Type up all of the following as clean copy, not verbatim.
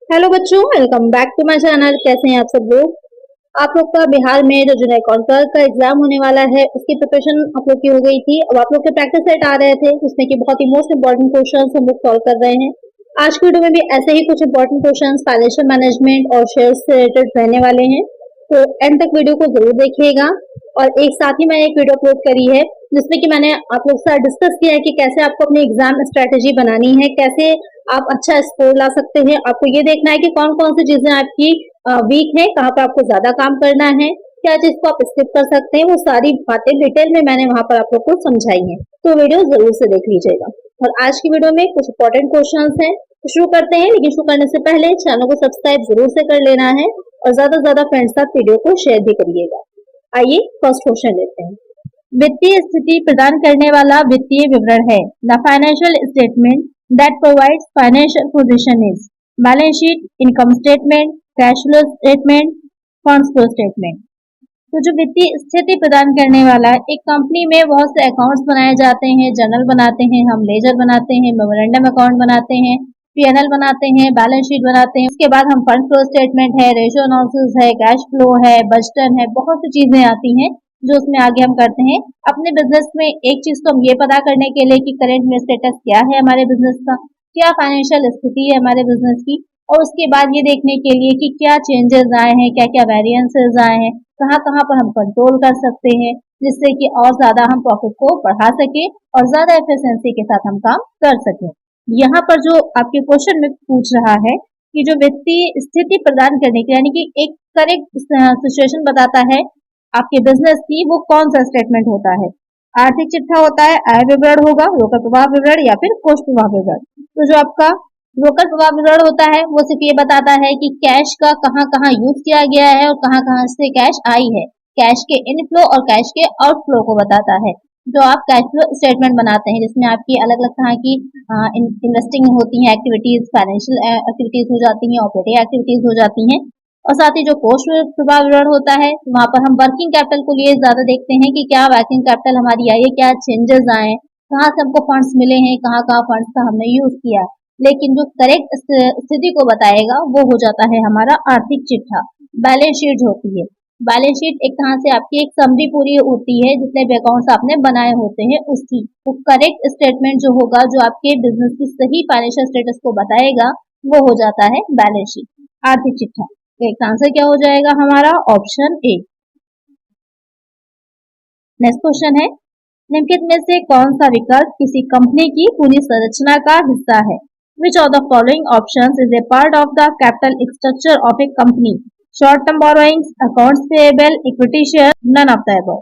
Hello बच्चों, welcome back to my channel. कैसे हैं आप सब लोग। आप लोग का बिहार में जो जूनियर काउंसिल का एग्जाम होने वाला है उसकी प्रिपरेशन आप लोग की हो गई थी। अब आप लोग के प्रैक्टिस सेट आ रहे थे जिसमें कि बहुत ही मोस्ट इंपॉर्टेंट क्वेश्चंस हम लोग सॉल्व कर रहे हैं। आज की वीडियो में भी ऐसे ही कुछ इंपॉर्टेंट क्वेश्चंस फाइनेंशियल मैनेजमेंट और शेयर से रिलेटेड रहने वाले हैं, तो एंड तक वीडियो को जरूर देखिएगा। और एक साथ ही मैंने एक वीडियो अपलोड करी है जिसमें कि मैंने आप लोग से डिस्कस किया है कि कैसे आपको अपनी एग्जाम स्ट्रेटेजी बनानी है, कैसे आप अच्छा स्कोर ला सकते हैं। आपको ये देखना है कि कौन कौन सी चीजें आपकी वीक है, कहाँ पर आपको ज्यादा काम करना है, क्या चीज को आप स्किप कर सकते हैं। वो सारी बातें डिटेल में मैंने वहां पर आप लोग को समझाई है, तो वीडियो जरूर से देख लीजिएगा। और आज की वीडियो में कुछ इंपॉर्टेंट क्वेश्चंस हैं, तो शुरू करते हैं। लेकिन शुरू करने से पहले चैनल को सब्सक्राइब जरूर से कर लेना है और ज्यादा से ज्यादा फ्रेंड्स साथ वीडियो को शेयर भी करिएगा। आइए फर्स्ट क्वेश्चन लेते हैं। वित्तीय स्थिति प्रदान करने वाला वित्तीय विवरण है। The financial statement that provides financial position is balance sheet, income statement, cash flow statement, funds flow statement. तो जो वित्तीय स्थिति प्रदान करने वाला, एक कंपनी में बहुत से अकाउंट्स बनाए जाते हैं, जर्नल बनाते हैं, हम लेजर बनाते हैं, मेमोरेंडम अकाउंट बनाते हैं, पीएनएल बनाते हैं, बैलेंस शीट बनाते हैं। उसके बाद हम फंड फ्लो स्टेटमेंट है, रेशियो एनालिसिस है, कैश फ्लो है, बजटन है, बहुत सी चीजें आती हैं जो उसमें आगे हम करते हैं। अपने बिजनेस में एक चीज तो हम ये पता करने के लिए कि करंट में स्टेटस क्या है हमारे बिजनेस का, क्या फाइनेंशियल स्थिति है हमारे बिजनेस की, और उसके बाद ये देखने के लिए कि क्या चेंजेस आए हैं, क्या क्या वेरिएंसेस आए हैं, कहाँ कहाँ पर हम कंट्रोल कर सकते हैं जिससे कि और ज्यादा हम प्रॉफिट को बढ़ा सके और ज्यादा एफिशिएंसी के साथ हम काम कर सकें। यहाँ पर जो आपके क्वेश्चन में पूछ रहा है कि जो वित्तीय स्थिति प्रदान करने की, यानी कि एक करेक्ट सिचुएशन बताता है आपके बिजनेस की, वो कौन सा स्टेटमेंट होता है। आर्थिक चिट्ठा होता है, आय विवरण होगा, रोकड़ प्रवाह विवरण या फिर कोष प्रवाह विवरण। तो जो आपका रोकड़ प्रवाह विवरण होता है वो सिर्फ ये बताता है कि कैश का कहाँ कहाँ यूज किया गया है और कहाँ कहाँ से कैश आई है। कैश के इनफ्लो और कैश के आउटफ्लो को बताता है। जो आप कैश फ्लो स्टेटमेंट बनाते हैं जिसमें आपकी अलग अलग तरह की इन्वेस्टिंग होती है एक्टिविटीज, फाइनेंशियल एक्टिविटीज हो जाती हैं, ऑपरेटिंग एक्टिविटीज हो जाती हैं। और साथ ही जो कोष प्रवाह विवरण होता है वहां पर हम वर्किंग कैपिटल को लिए ज्यादा देखते हैं कि क्या वर्किंग कैपिटल हमारी आई है, क्या चेंजेस आए, कहाँ से हमको फंड्स मिले हैं, कहाँ कहाँ फंड्स का हमने यूज किया। लेकिन जो करेक्ट स्थिति को बताएगा वो हो जाता है हमारा आर्थिक चिट्ठा, बैलेंस शीट होती है। बैलेंस शीट एक तरह से आपकी एक समरी पूरी होती है जितने भी अकाउंट्स आपने बनाए होते हैं उसकी। तो करेक्ट स्टेटमेंट जो होगा, जो आपके बिजनेस की सही फाइनेंशियल स्टेटस को बताएगा, वो हो जाता है बैलेंस शीट, आर्थिक चिट्ठा। तो एक आंसर क्या हो जाएगा हमारा, ऑप्शन ए। नेक्स्ट क्वेश्चन है, निम्नलिखित में से कौन सा विकल्प किसी कंपनी की पूरी संरचना का हिस्सा है। Which of the following options is a part of the capital structure of a company. Short term borrowings, accounts payable, equity share, none of the above.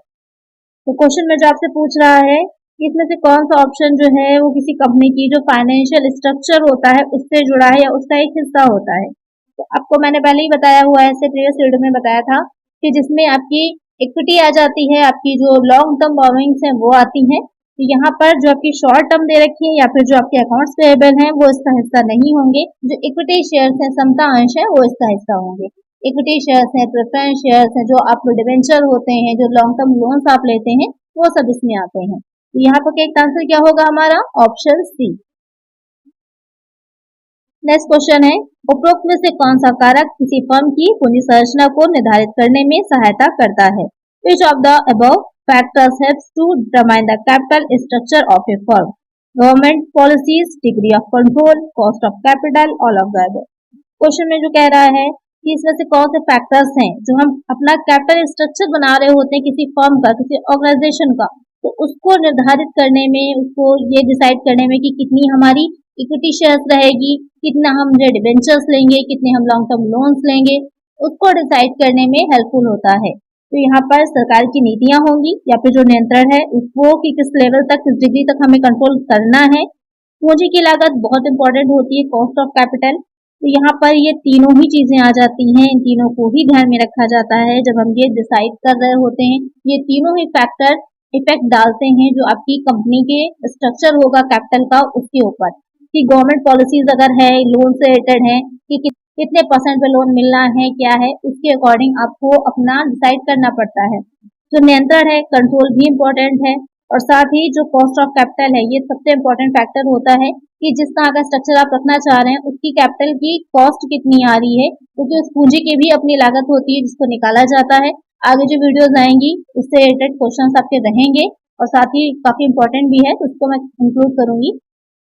तो क्वेश्चन में जो आपसे पूछ रहा है कि इसमें से कौन सा ऑप्शन जो है वो किसी कंपनी की जो फाइनेंशियल स्ट्रक्चर होता है उससे जुड़ा है या उसका एक हिस्सा होता है। तो आपको मैंने पहले ही बताया हुआ है, इससे प्रीवियस वीडियो में बताया था कि जिसमें आपकी इक्विटी आ जाती है, आपकी जो लॉन्ग टर्म बोरोइंग्स हैं वो आती हैं। तो यहाँ पर जो आपकी शॉर्ट टर्म दे रखी है या फिर जो आपके अकाउंट्स पेएबल हैं वो इसका हिस्सा नहीं होंगे। जो इक्विटी शेयर्स हैं, समता अंश है, वो इसका हिस्सा होंगे। इक्विटी शेयर्स हैं, प्रेफरेंस शेयर्स हैं, जो आप डिवेंचर होते हैं, जो लॉन्ग टर्म लोन्स आप लेते हैं, वो सब इसमें आते हैं। तो यहाँ पर एक आंसर क्या होगा हमारा, ऑप्शन सी। नेक्स्ट क्वेश्चन है, उपरोक्त में से कौन सा कारक किसी फर्म की पूंजी संरचना को निर्धारित करने में सहायता करता है। Which of the above factors helps to determine the capital structure of a firm. Government policies, degree of control, cost of capital, all of the above. Question में जो कह रहा है कि इसमें से कौन से फैक्टर्स हैं जो हम अपना कैपिटल स्ट्रक्चर बना रहे होते हैं किसी फर्म का, किसी ऑर्गेनाइजेशन का, तो उसको निर्धारित करने में, उसको ये डिसाइड करने में कि कितनी हमारी इक्विटी शेयर्स रहेगी, कितना हम जो डिबेंचर्स लेंगे, कितने हम लॉन्ग टर्म लोन्स लेंगे, उसको डिसाइड करने में हेल्पफुल होता है। तो यहाँ पर सरकार की नीतियां होंगी या फिर जो नियंत्रण है उसको कि किस लेवल तक, किस डिग्री तक हमें कंट्रोल करना है। पूंजी की लागत बहुत इंपॉर्टेंट होती है, कॉस्ट ऑफ कैपिटल। तो यहाँ पर ये तीनों ही चीजें आ जाती हैं, इन तीनों को ही ध्यान में रखा जाता है जब हम ये डिसाइड कर रहे होते हैं। ये तीनों ही फैक्टर इफेक्ट डालते हैं जो आपकी कंपनी के स्ट्रक्चर होगा कैपिटल का, उसके ऊपर कि गवर्नमेंट पॉलिसीज अगर है, लोन से रिलेटेड है कि कितने परसेंट पे लोन मिलना है, क्या है, उसके अकॉर्डिंग आपको अपना डिसाइड करना पड़ता है। जो नियंत्रण है, कंट्रोल भी इम्पोर्टेंट है। और साथ ही जो कॉस्ट ऑफ कैपिटल है ये सबसे इम्पोर्टेंट फैक्टर होता है कि जिस तरह का स्ट्रक्चर आप रखना चाह रहे हैं उसकी कैपिटल की कॉस्ट कितनी आ रही है, क्योंकि उस पूंजी की भी अपनी लागत होती है जिसको निकाला जाता है। आगे जो वीडियोस आएंगी उससे रिलेटेड क्वेश्चंस आपके रहेंगे और साथ ही काफी इंपॉर्टेंट भी है तो उसको मैं इंक्लूड करूंगी।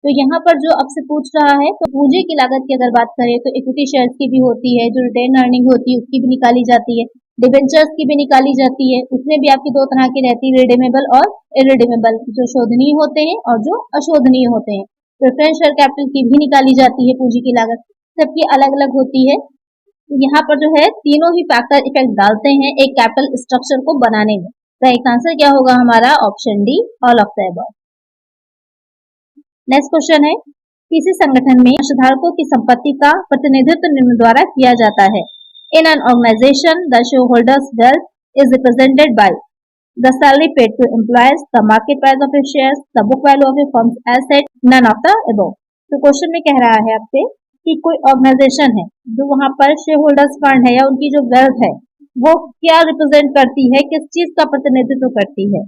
तो यहाँ पर जो आपसे पूछ रहा है तो पूंजी की लागत की अगर बात करें तो इक्विटी शेयर्स की भी होती है, जो रिटेन अर्निंग होती है उसकी भी निकाली जाती है, डिबेंचर्स की भी निकाली जाती है। उसमें भी आपकी दो तरह की रहती है, रिडीमेबल और इरिडीमेबल, जो शोधनीय होते हैं और जो अशोधनीय होते हैं। प्रेफरेंस शेयर कैपिटल की भी निकाली जाती है पूंजी की लागत, सबकी अलग अलग होती है। यहाँ पर जो है तीनों ही फैक्टर इफेक्ट डालते हैं एक कैपिटल स्ट्रक्चर को बनाने में। तो एक आंसर क्या होगा हमारा? Option D, all of the above. Next question है, किसी संगठन में अंशधारकों की संपत्ति का प्रतिनिधित्व निम्न द्वारा किया जाता है। In an organisation the share holders wealth is represented by the salary paid to employees, the market price of your shares, the book value of your firm's asset, none of the above। तो question में कह रहा है आपसे कि कोई organisation है जो वहां पर शेयर होल्डर्स फंड है या उनकी जो वेल्थ है वो क्या रिप्रेजेंट करती है, किस चीज का प्रतिनिधित्व करती है?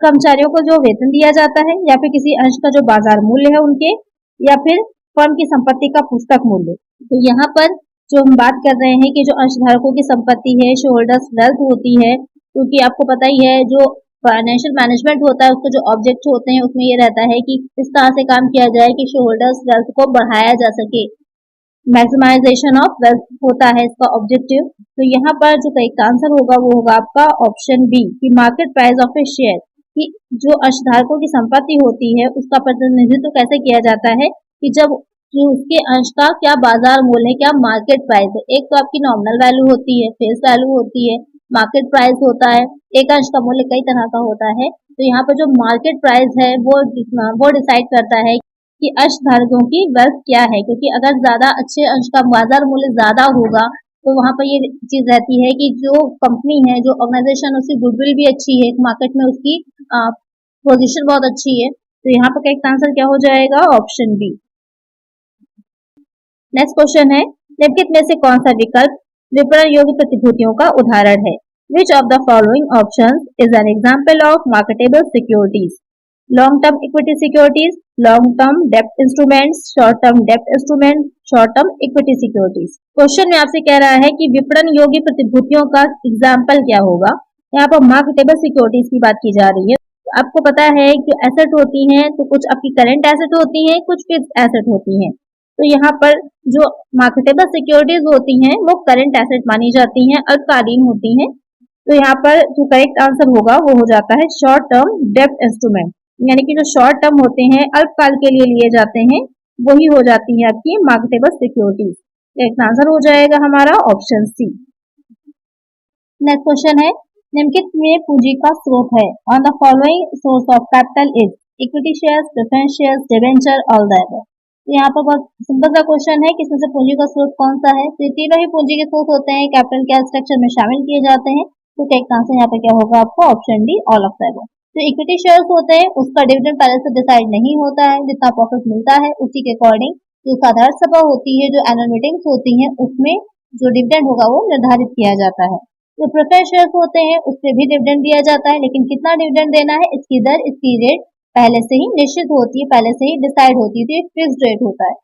कर्मचारियों को जो वेतन दिया जाता है, या फिर किसी अंश का जो बाजार मूल्य है उनके, या फिर फर्म की संपत्ति का पुस्तक मूल्य। तो यहाँ पर जो हम बात कर रहे हैं कि जो अंशधारकों की संपत्ति है, शेयर होल्डर्स वेल्थ होती है, क्योंकि आपको पता ही है जो फाइनेंशियल मैनेजमेंट होता है उसके जो ऑब्जेक्ट होते हैं उसमें ये रहता है कि इस तरह से काम किया जाए कि शेयर होल्डर्स वेल्थ को बढ़ाया जा सके, मैक्सिमाइजेशन ऑफ वेल्थ होता है इसका ऑब्जेक्टिव। तो यहाँ पर जो करेक्ट आंसर होगा वो होगा आपका ऑप्शन बी कि market price of A share, कि जो अंशधारकों की संपत्ति होती है उसका प्रतिनिधित्व कैसे किया जाता है कि जब कि उसके अंश का क्या बाजार मूल्य है, क्या मार्केट प्राइस है। एक तो आपकी नॉमिनल वैल्यू होती है, फेस वैल्यू होती है, मार्केट प्राइस होता है, एक अंश का मूल्य कई तरह का होता है। तो यहाँ पर जो मार्केट प्राइस है वो डिसाइड करता है कि अंश धारकों की वेल्थ क्या है, क्योंकि अगर ज्यादा अच्छे अंश का बाजार मूल्य ज्यादा होगा तो वहां पर ये चीज रहती है कि जो कंपनी है, जो ऑर्गेनाइजेशन, उसकी गुडविल भी अच्छी है, मार्केट में उसकी पोजीशन बहुत अच्छी है। तो यहाँ पर करेक्ट आंसर क्या हो जाएगा? Option B. नेक्स्ट क्वेश्चन है, निम्नलिखित में से कौन सा विकल्प विपणन योग्य प्रतिभूतियों का उदाहरण है? Which of the following options is an example of marketable securities? Long-term equity securities, long-term debt instruments, short-term debt instruments, short-term equity securities। Question में आपसे कह रहा है कि विपणन योग्य प्रतिभूतियों का एग्जाम्पल क्या होगा। यहाँ पर मार्केटेबल सिक्योरिटीज की बात की जा रही है। आपको पता है कि एसेट होती हैं तो कुछ आपकी करेंट एसेट होती हैं, कुछ फिक्स्ड एसेट होती हैं। तो यहाँ पर जो मार्केटेबल सिक्योरिटीज होती हैं वो करंट एसेट मानी जाती हैं, अल्पकालीन होती हैं। तो यहाँ पर जो करेक्ट आंसर होगा वो हो जाता है शॉर्ट टर्म डेब्ट इंस्ट्रूमेंट, यानी कि जो शॉर्ट टर्म होते हैं, अल्पकाल के लिए जाते हैं, वही हो जाती है आपकी मार्केटेबल सिक्योरिटीज। करेक्ट आंसर हो जाएगा हमारा ऑप्शन सी। नेक्स्ट क्वेश्चन है, निम्नलिखित में पूंजी का स्रोत है। On the following source of capital is equity shares, preference shares, debenture, all the above. तो यहाँ पर बहुत सिंपल सा क्वेश्चन है कि इसमें से पूंजी का स्रोत कौन सा है। तो तीनों ही पूंजी के स्रोत होते हैं, कैपिटल के स्ट्रक्चर में शामिल किए जाते हैं। तो करेक्ट आंसर यहाँ पे क्या होगा आपको? Option D, all of the above. जो इक्विटी शेयर्स होते हैं उसका डिविडेंड पहले से डिसाइड नहीं होता है, जितना प्रॉफिट मिलता है उसी के अकॉर्डिंग जो साधारण सभा होती है, जो एनुअल मीटिंग्स होती हैं, उसमें जो डिविडेंड होगा वो निर्धारित किया जाता है। जो प्रेफरेंस शेयर्स होते हैं उससे भी डिविडेंड दिया जाता है, लेकिन कितना डिविडेंड देना है इसकी दर, इसकी रेट पहले से ही निश्चित होती है, पहले से ही डिसाइड होती है, तो फिक्स्ड रेट होता है।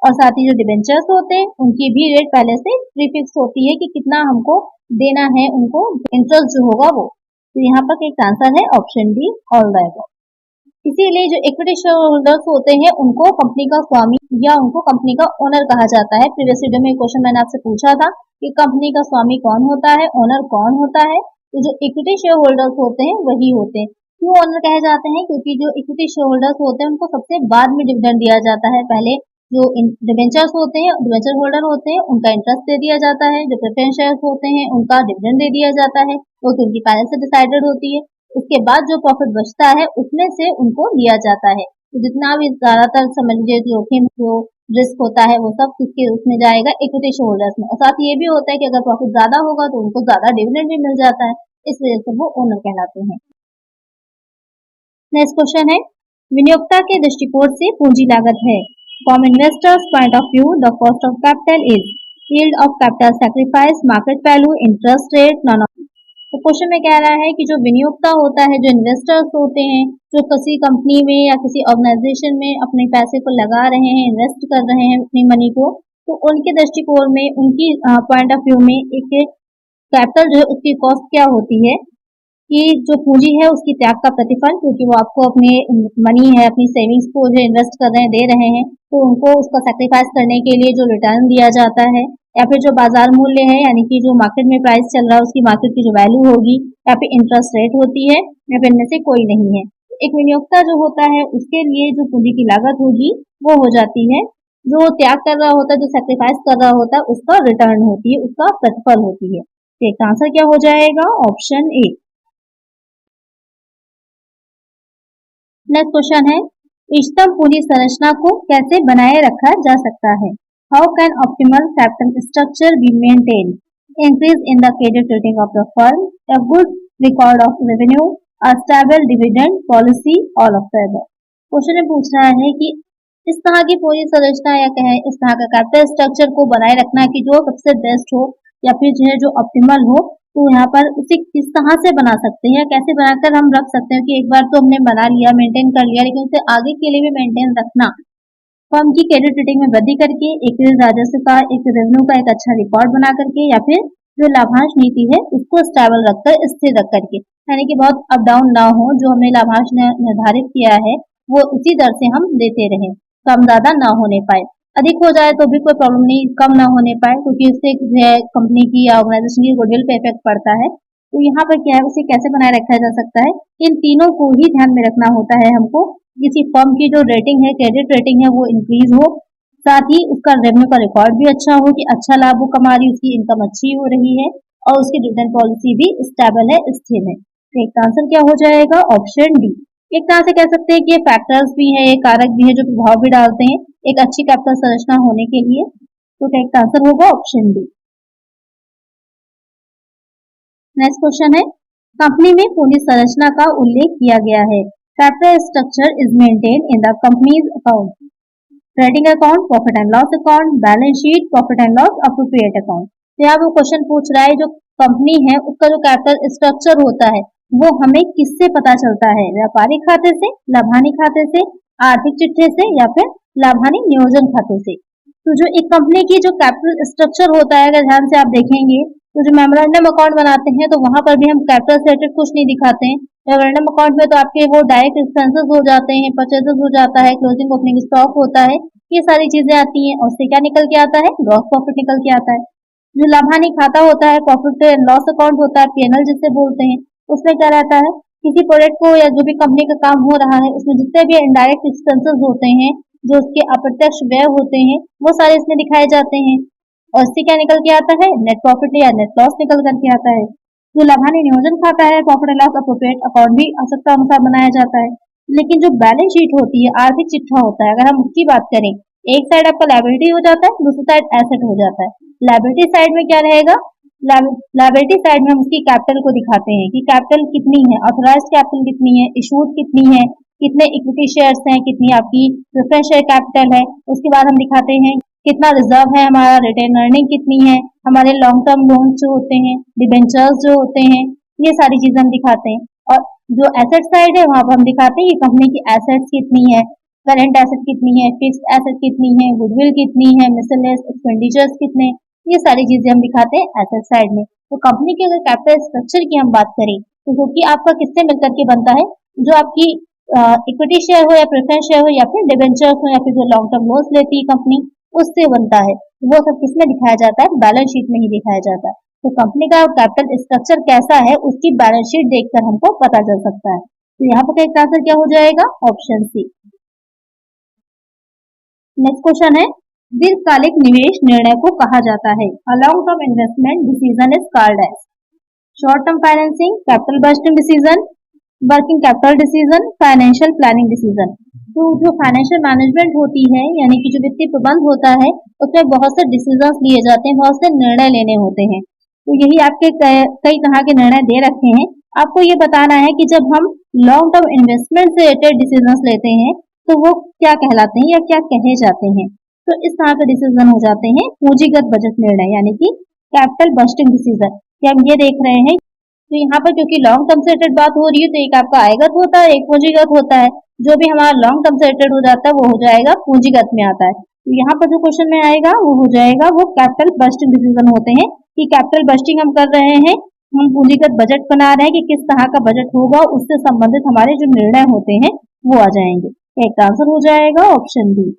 और साथ ही जो डिबेंचर्स होते हैं उनकी भी रेट पहले से प्रीफिक्स होती है कि कितना हमको देना है उनको, इंटरेस्ट जो होगा वो। तो यहाँ पर एक आंसर है option D, all the above. इसीलिए जो इक्विटी शेयर होल्डर्स होते हैं उनको कंपनी का स्वामी या उनको कंपनी का ओनर कहा जाता है। प्रीवियस वीडियो में क्वेश्चन मैंने आपसे पूछा था कि कंपनी का स्वामी कौन होता है, ओनर कौन होता है। तो जो इक्विटी शेयर होल्डर्स होते हैं वही होते हैं। क्यों ओनर कहे जाते हैं? क्योंकि जो इक्विटी शेयर होल्डर्स होते हैं उनको सबसे बाद में डिविडेंड दिया जाता है। पहले जो डिबेंचर्स होते हैं, डिबेंचर होल्डर होते हैं, उनका इंटरेस्ट दे दिया जाता है। जो प्रेफरेंस शेयर्स होते हैं उनका डिविडेंड दे दिया जाता है, वो तो उनकी पहले से डिसाइडेड होती है। उसके बाद जो प्रॉफिट बचता है उसमें से उनको लिया जाता है। तो जितना भी ज्यादातर समझ लीजिए जोखिम, जो रिस्क होता है, वो सब किसके उसमें जाएगा? इक्विटी शेयर होल्डर्स में। और साथ ये भी होता है कि अगर प्रॉफिट ज्यादा होगा तो उनको ज्यादा डिविडेंड भी मिल जाता है, इस वजह से वो ओनर कहलाते हैं। नेक्स्ट क्वेश्चन है, विनियोक्ता के दृष्टिकोण से पूंजी लागत है। From investors' point of view, the cost of capital is yield of capital sacrifice, market value, interest rate, none of। तो क्वेश्चन में कह रहा है कि जो विनियोक्ता होता है, जो इन्वेस्टर्स होते हैं, जो किसी कंपनी में या किसी ऑर्गेनाइजेशन में अपने पैसे को लगा रहे हैं, इन्वेस्ट कर रहे हैं अपनी मनी को, तो उनके दृष्टिकोण में, उनकी पॉइंट ऑफ व्यू में एक कैपिटल जो है उसकी कॉस्ट क्या होती है कि जो पूंजी है उसकी त्याग का प्रतिफल, क्योंकि वो आपको अपने मनी है, अपनी सेविंग्स को जो इन्वेस्ट कर रहे हैं, दे रहे हैं, तो उनको उसका सेक्रीफाइस करने के लिए जो रिटर्न दिया जाता है, या फिर जो बाजार मूल्य है यानी कि जो मार्केट में प्राइस चल रहा है उसकी मार्केट की जो वैल्यू होगी, या फिर इंटरेस्ट रेट होती है, या फिर इनमें से कोई नहीं है। एक विनियोक्ता जो होता है उसके लिए जो पूंजी की लागत होगी वो हो जाती है, जो त्याग कर रहा होता है, जो सेक्रीफाइस कर रहा होता है, उसका रिटर्न होती है, उसका प्रतिफल होती है। तो इसका आंसर क्या हो जाएगा? Option A. नेक्स्ट क्वेश्चन है, इष्टतम पूंजी संरचना को कैसे बनाए रखा जा सकता है? How can optimal capital structure be maintain? Increase in the credit rating of the firm, a good record of revenue, a stable dividend policy, all of the above। Question में पूछ रहा है कि इस तरह की पूंजी संरचना या कहें इस तरह का कैपिटल स्ट्रक्चर को बनाए रखना कि जो सबसे बेस्ट हो या फिर जो है जो ऑप्टिमल हो, तो यहाँ पर उसे किस तरह से बना सकते हैं, कैसे बनाकर हम रख सकते हैं कि एक बार तो हमने बना लिया, मेंटेन कर लिया, लेकिन उसे आगे के लिए भी मेंटेन रखना, फर्म की क्रेडिट रेटिंग में वृद्धि करके, एक राजस्व का, एक रेवेन्यू का एक अच्छा रिकॉर्ड बना करके, या फिर जो लाभांश नीति है उसको स्टेबल रखकर, स्थिर रख करके, यानी कि बहुत अप डाउन ना हो, जो हमने लाभांश निर्धारित किया है वो उसी दर से हम देते रहें, कम ज्यादा ना होने पाए। अधिक हो जाए तो भी कोई प्रॉब्लम नहीं, कम ना होने पाए, क्योंकि उससे जो है कंपनी की या ऑर्गेनाइजेशन की गुडविल पे इफेक्ट पड़ता है। तो यहाँ पर क्या है, उसे कैसे बनाए रखा जा सकता है? इन तीनों को ही ध्यान में रखना होता है हमको। किसी फर्म की जो रेटिंग है, क्रेडिट रेटिंग है, वो इंक्रीज हो, साथ ही उसका रेवेन्यू का रिकॉर्ड भी अच्छा हो कि अच्छा लाभ वो कमा रही, उसकी इनकम अच्छी हो रही है, और उसकी डिविडेंड पॉलिसी भी स्टेबल है, स्थिर है। तो एक आंसर क्या हो जाएगा? Option D. एक तरह से कह सकते हैं कि ये फैक्टर्स भी है, ये कारक भी है जो प्रभाव भी डालते हैं एक अच्छी कैपिटल संरचना होने के लिए। तो करेक्ट आंसर होगा ऑप्शन डी। नेक्स्ट क्वेश्चन है, कंपनी में पूंजी संरचना का उल्लेख किया गया है। Capital structure is maintain in the companies account, trading account, profit and loss account, balance sheet, profit and loss, appropriate account. तो यहाँ वो क्वेश्चन पूछ रहा है जो कंपनी है उसका जो कैपिटल स्ट्रक्चर होता है वो हमें किससे पता चलता है? व्यापारिक खाते से, लाभानी खाते से, आर्थिक चिट्ठे से, या फिर लाभानी नियोजन खाते से। तो जो एक कंपनी की जो कैपिटल स्ट्रक्चर होता है, अगर ध्यान से आप देखेंगे तो जो मेमोरेंडम अकाउंट बनाते हैं तो वहां पर भी हम कैपिटल से रिलेटेड कुछ नहीं दिखाते हैं। मेमोरेंडम अकाउंट में तो आपके वो डायरेक्ट एक्सपेंसेस हो जाते हैं, परचेजेस हो जाता है, क्लोजिंग ओपनिंग स्टॉक होता है, ये सारी चीजें आती हैं, और उससे क्या निकल के आता है? ग्रॉस प्रॉफिट निकल के आता है। जो लाभानी खाता होता है, प्रॉफिट एंड लॉस अकाउंट होता है, पीएनएल जिसे बोलते हैं, उसमें क्या रहता है? किसी प्रोडक्ट को या जो भी कंपनी का काम हो रहा है उसमें जितने भी इनडायरेक्ट एक्सपेंसेस होते हैं, जो उसके अप्रत्यक्ष व्यय होते हैं, वो सारे इसमें दिखाए जाते हैं, और इससे क्या निकल के आता है? नेट प्रॉफिट या नेट लॉस निकल करके आता है। जो लाभानी नियोजन खाता है, profit and loss appropriate account भी आवश्यकता अनुसार बनाया जाता है। लेकिन जो बैलेंस शीट होती है, आर्थिक चिट्ठा होता है, अगर हम उसकी बात करें, एक साइड आपका लायबिलिटी हो जाता है, दूसरी साइड एसेट हो जाता है। लायबिलिटी साइड में क्या रहेगा? लायबिलिटी साइड में हम उसकी कैपिटल को दिखाते हैं कि कैपिटल कितनी है, ऑथराइज्ड कैपिटल कितनी है, इशूड कितनी है, कितने इक्विटी शेयर्स हैं, कितनी आपकी प्रेफरेंस शेयर कैपिटल है। उसके बाद हम दिखाते हैं कितना रिजर्व है हमारा, रिटेन अर्निंग कितनी है, हमारे लॉन्ग टर्म लोन जो होते हैं, डिबेंचर्स जो होते हैं, ये सारी चीजें हम दिखाते हैं। और जो एसेट साइड है वहां पर हम दिखाते हैं कि कंपनी की एसेट्स कितनी है, करंट एसेट कितनी है, फिक्स्ड एसेट कितनी है, गुडविल कितनी है, मिसलेनियस एक्सपेंडिचर्स कितने, ये सारी चीजें हम दिखाते हैं एसेट साइड में। तो कंपनी के अगर कैपिटल स्ट्रक्चर की हम बात करें तो क्योंकि आपका किससे मिलकर के बनता है? जो आपकी इक्विटी शेयर हो या प्रेफरेंस शेयर हो या फिर डिबेंचर्स हो या फिर जो लॉन्ग टर्म लोन्स लेती है कंपनी, उससे बनता है। वो सब किसमें दिखाया जाता है? बैलेंस शीट में ही दिखाया जाता है। तो कंपनी का कैपिटल स्ट्रक्चर कैसा है उसकी बैलेंस शीट देखकर हमको पता चल सकता है। तो यहाँ पर एक आंसर क्या हो जाएगा? Option C. नेक्स्ट क्वेश्चन है, दीर्घकालिक निवेश निर्णय को कहा जाता है। A long term investment decision is called as short term financing, capital budgeting decision, working capital decision, financial planning decision. तो जो फाइनेंशियल मैनेजमेंट होती है यानी कि जो वित्तीय प्रबंध होता है उसमें बहुत से डिसीजन लिए जाते हैं, बहुत से निर्णय लेने होते हैं। तो यही आपके कई तरह के निर्णय दे रखे हैं। आपको ये बताना है कि जब हम लॉन्ग टर्म इन्वेस्टमेंट से रिलेटेड डिसीजन लेते हैं तो वो क्या कहलाते हैं या क्या कहे जाते हैं? तो इस तरह के डिसीजन हो जाते हैं पूंजीगत बजट निर्णय यानी कि कैपिटल बजटिंग डिसीजन। कि हम ये देख रहे हैं तो यहाँ पर क्योंकि लॉन्ग टर्म से रिलेटेड बात हो रही है तो एक आपका आयगत होता है, एक पूंजीगत होता है। जो भी हमारा लॉन्ग टर्म से रिलेटेड हो जाता है वो हो जाएगा पूंजीगत में आता है। तो यहाँ पर जो क्वेश्चन में आएगा वो हो जाएगा वो कैपिटल बस्टिंग डिसीजन होते हैं कि कैपिटल बस्टिंग हम कर रहे हैं, हम पूंजीगत बजट बना रहे हैं कि किस तरह का बजट होगा, उससे संबंधित हमारे जो निर्णय होते हैं वो आ जाएंगे। एक आंसर हो जाएगा ऑप्शन बी।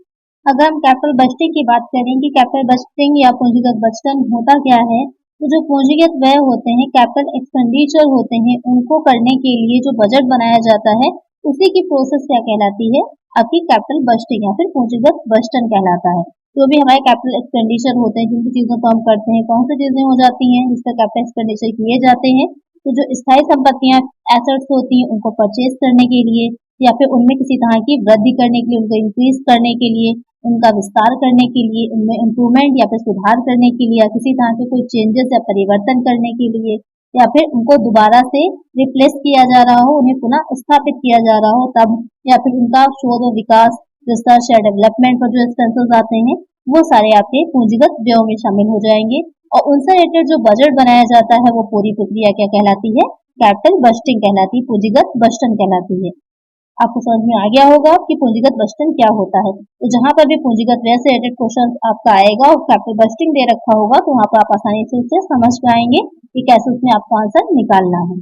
अगर हम कैपिटल बजटिंग की बात करें कि कैपिटल बजटिंग या पूंजीगत बजट होता क्या है, तो जो पूंजीगत व्यय होते हैं, कैपिटल एक्सपेंडिचर होते हैं, उनको करने के लिए जो बजट बनाया जाता है उसी की प्रोसेस क्या कहलाती है, आपकी कैपिटल बजटिंग या फिर पूंजीगत बजट कहलाता है। जो भी हमारे कैपिटल एक्सपेंडिचर होते हैं, जिन भी चीजों को हम करते हैं, कौन सी चीजें हो जाती हैं जिसका कैपिटल एक्सपेंडिचर किए जाते हैं, तो जो स्थायी संपत्तियां एसेट्स होती हैं उनको परचेज करने के लिए या फिर उनमें किसी तरह की वृद्धि करने के लिए, उनको इंक्रीज करने के लिए, उनका विस्तार करने के लिए, उनमें इम्प्रूवमेंट या फिर सुधार करने के लिए, या किसी तरह के कोई चेंजेस या परिवर्तन करने के लिए, या फिर उनको दोबारा से रिप्लेस किया जा रहा हो, उन्हें पुनः स्थापित किया जा रहा हो तब, या फिर उनका शोध और विकास, रिसर्च या डेवलपमेंट पर जो एक्सपेंसेस आते हैं वो सारे आपके पूंजीगत व्ययों में शामिल हो जाएंगे। और उनसे रिलेटेड जो बजट बनाया जाता है वो पूरी प्रक्रिया क्या कहलाती है, कैपिटल बजटिंग कहलाती है, पूंजीगत बजट कहलाती है। आपको समझ में आ गया होगा कि पूंजीगत बजटिंग क्या होता है। तो जहां पर भी पूंजीगत व्यय से रिलेटेड क्वेश्चन आपका आएगा और कैपिटल बजटिंग दे रखा होगा तो वहां पर आप आसानी से उसे समझ पाएंगे कि कैसे उसमें आपको आंसर निकालना है।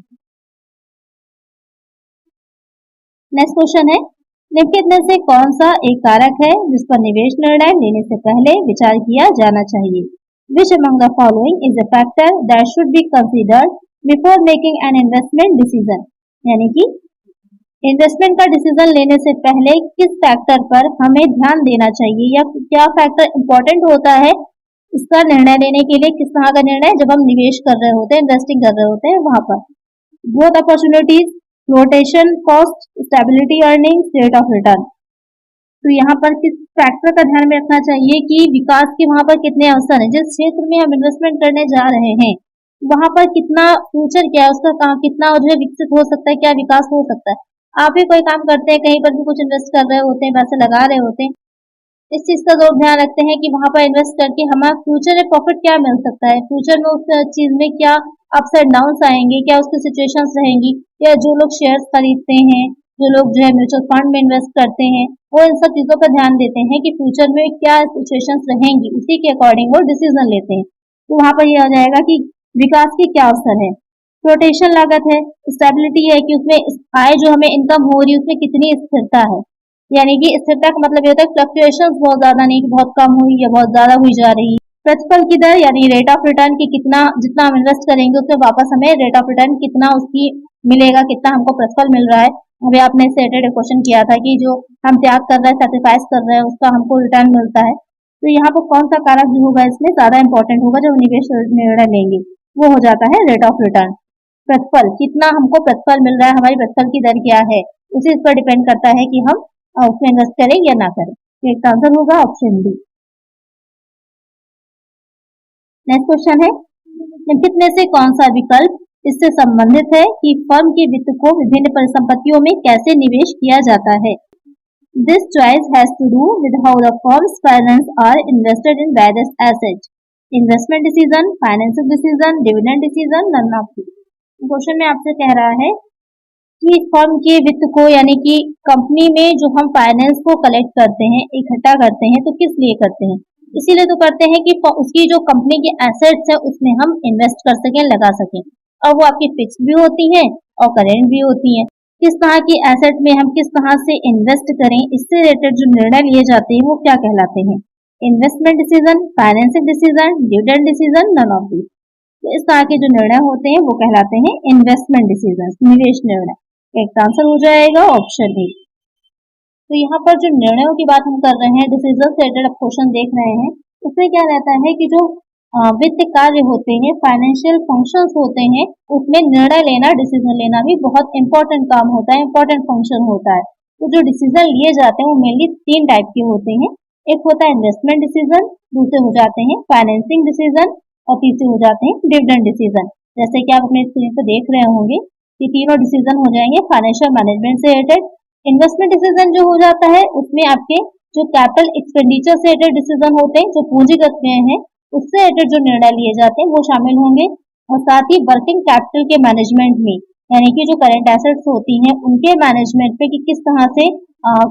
नेक्स्ट क्वेश्चन है, निम्नलिखित में से कौन सा एक कारक है जिस पर निवेश निर्णय लेने से पहले विचार किया जाना चाहिए? Which among the following is a factor that should be considered before making an investment decision? यानी कि इन्वेस्टमेंट का डिसीजन लेने से पहले किस फैक्टर पर हमें ध्यान देना चाहिए या क्या फैक्टर इंपॉर्टेंट होता है इसका निर्णय लेने के लिए, किस तरह का निर्णय जब हम निवेश कर रहे होते हैं, इन्वेस्टिंग कर रहे होते हैं वहां पर। Growth opportunities, rotation cost, stability earning, rate of return. तो यहाँ पर किस फैक्टर का ध्यान में रखना चाहिए कि विकास के वहां पर कितने अवसर हैं, जिस क्षेत्र में हम इन्वेस्टमेंट करने जा रहे हैं वहां पर कितना फ्यूचर क्या है उसका, कितना जो है विकसित हो सकता है, क्या विकास हो सकता है। आप ही कोई काम करते हैं, कहीं पर भी कुछ इन्वेस्ट कर रहे होते हैं, पैसे लगा रहे होते हैं, इस चीज का जरूर ध्यान रखते हैं कि वहां पर इन्वेस्ट करके हमारा फ्यूचर में प्रॉफिट क्या मिल सकता है, फ्यूचर में उस चीज में क्या अप्स एंड डाउन आएंगे, क्या उसकी सिचुएशंस रहेंगी, या जो लोग शेयर्स खरीदते हैं, जो लोग जो है म्यूचुअल फंड में इन्वेस्ट करते हैं वो इन सब चीजों पर ध्यान देते हैं कि फ्यूचर में क्या सिचुएशंस रहेंगी, उसी के अकॉर्डिंग वो डिसीजन लेते हैं। तो वहां पर यह आ जाएगा कि विकास की क्या अवसर है। रोटेशन लागत है, स्टेबिलिटी है कि उसमें आय जो हमें इनकम हो रही है उसमें कितनी स्थिरता है, यानी कि स्थिरता का मतलब ये होता है फ्लक्चुएशंस बहुत ज्यादा नहीं कि बहुत कम हुई या बहुत ज्यादा हुई जा रही है। प्रतिफल की दर यानी रेट ऑफ रिटर्न की कितना, जितना हम इन्वेस्ट करेंगे उसमें वापस हमें रेट ऑफ रिटर्न कितना उसकी मिलेगा, कितना हमको प्रतिफल मिल रहा है। अभी आपने इससे रिलेटेड क्वेश्चन किया था कि जो हम त्याग कर रहे हैं, सेक्रीफाइस कर रहे हैं, उसका हमको रिटर्न मिलता है। तो यहाँ पर कौन सा कारक जो होगा इसमें ज्यादा इंपॉर्टेंट होगा जब निवेश निर्णय लेंगे, वो हो जाता है रेट ऑफ रिटर्न। प्रतिफल, कितना हमको प्रतिफल मिल रहा है, हमारी प्रतिफल की दर क्या है, उसी पर डिपेंड करता है कि हम उसमें इन्वेस्ट करें या ना करें। तो एक आंसर होगा ऑप्शन डी। नेक्स्ट क्वेश्चन है, निम्नलिखित में से कौन सा विकल्प इससे संबंधित है कि फर्म के वित्त को विभिन्न परिसंपत्तियों में कैसे निवेश किया जाता है? This choice has to do with how the firms finance are invested in various assets, investment decision, financial decision, dividend decision, none of this. Question में आपसे कह रहा है कि फर्म के वित्त को यानी कि कंपनी में जो हम फाइनेंस को कलेक्ट करते हैं, इकट्ठा करते हैं, तो किस लिए करते हैं? इसीलिए तो करते हैं कि उसकी जो कंपनी की एसेट्स है उसमें हम इन्वेस्ट कर सकें, लगा सकें, और वो आपकी फिक्स भी होती है और करेंट भी होती है। किस तरह की एसेट में हम किस तरह से इन्वेस्ट करें, इससे रिलेटेड जो निर्णय लिए जाते हैं वो क्या कहलाते हैं? Investment decision, financial decision, dividend decision, none of this. तो इस तरह के जो निर्णय होते हैं वो कहलाते हैं इन्वेस्टमेंट डिसीजन, निवेश निर्णय। एक आंसर हो जाएगा ऑप्शन ए। तो यहाँ पर जो निर्णयों की बात हम कर रहे हैं, डिसीजन से रिलेटेड क्वेश्चन देख रहे हैं, उसमें क्या रहता है कि जो वित्त कार्य होते हैं, फाइनेंशियल फंक्शंस होते हैं, उसमें निर्णय लेना, डिसीजन लेना भी बहुत इंपॉर्टेंट काम होता है, इंपॉर्टेंट फंक्शन होता है। तो जो डिसीजन लिए जाते हैं वो मेनली 3 टाइप के होते हैं। एक होता है इन्वेस्टमेंट डिसीजन, दूसरे हो जाते हैं फाइनेंसिंग डिसीजन और तीसरे हो जाते हैं डिविडेंड डिसीजन। जैसे कि आप अपने स्क्रीन पर देख रहे होंगे कि तीनों डिसीजन हो जाएंगे फाइनेंशियल मैनेजमेंट से रिलेटेड। इन्वेस्टमेंट डिसीजन जो हो जाता है उसमें आपके जो कैपिटल एक्सपेंडिचर से रिलेटेड डिसीजन होते हैं, जो पूंजीगत व्यय हैं उससे रिलेटेड जो निर्णय लिए जाते हैं वो शामिल होंगे। और साथ ही वर्किंग कैपिटल के मैनेजमेंट में, यानी कि जो करंट एसेट्स होती हैं उनके मैनेजमेंट पे कि किस तरह से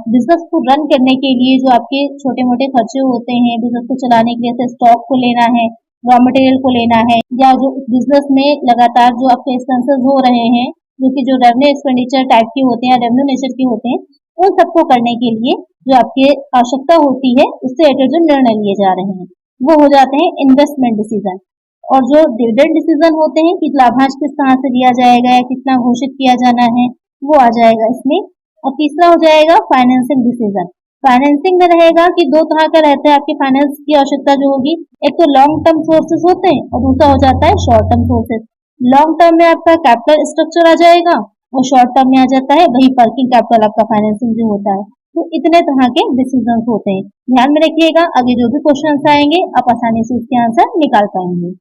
बिजनेस को रन करने के लिए जो आपके छोटे मोटे खर्चे होते हैं बिजनेस को चलाने के लिए, जैसे स्टॉक को लेना है, रॉ मटेरियल को लेना है, या जो बिजनेस में लगातार जो आपके एक्सपेंसेस हो रहे हैं जो कि जो रेवेन्यू एक्सपेंडिचर टाइप के होते हैं, रेवेन्यू नेचर के होते हैं, उन सबको करने के लिए जो आपकी आवश्यकता होती है उससे रिलेटेड जो निर्णय लिए जा रहे हैं वो हो जाते हैं इन्वेस्टमेंट डिसीजन। और जो डिविडेंड डिसीजन होते हैं कि लाभांश किस तरह से दिया जाएगा या कितना घोषित किया जाना है वो आ जाएगा इसमें। और तीसरा हो जाएगा फाइनेंसिंग डिसीजन। फाइनेंसिंग में रहेगा कि दो तरह का रहता है आपकी फाइनेंस की आवश्यकता जो होगी, एक तो लॉन्ग टर्म सोर्सेस होते हैं और दूसरा हो जाता है short term sources. Long term में आपका कैपिटल स्ट्रक्चर आ जाएगा और शॉर्ट टर्म में आ जाता है वही वर्किंग कैपिटल आपका फाइनेंसिंग जो होता है। तो इतने तरह के डिसीजन होते हैं, ध्यान में रखिएगा। आगे जो भी क्वेश्चन आएंगे आप आसानी से उसके आंसर निकाल पाएंगे।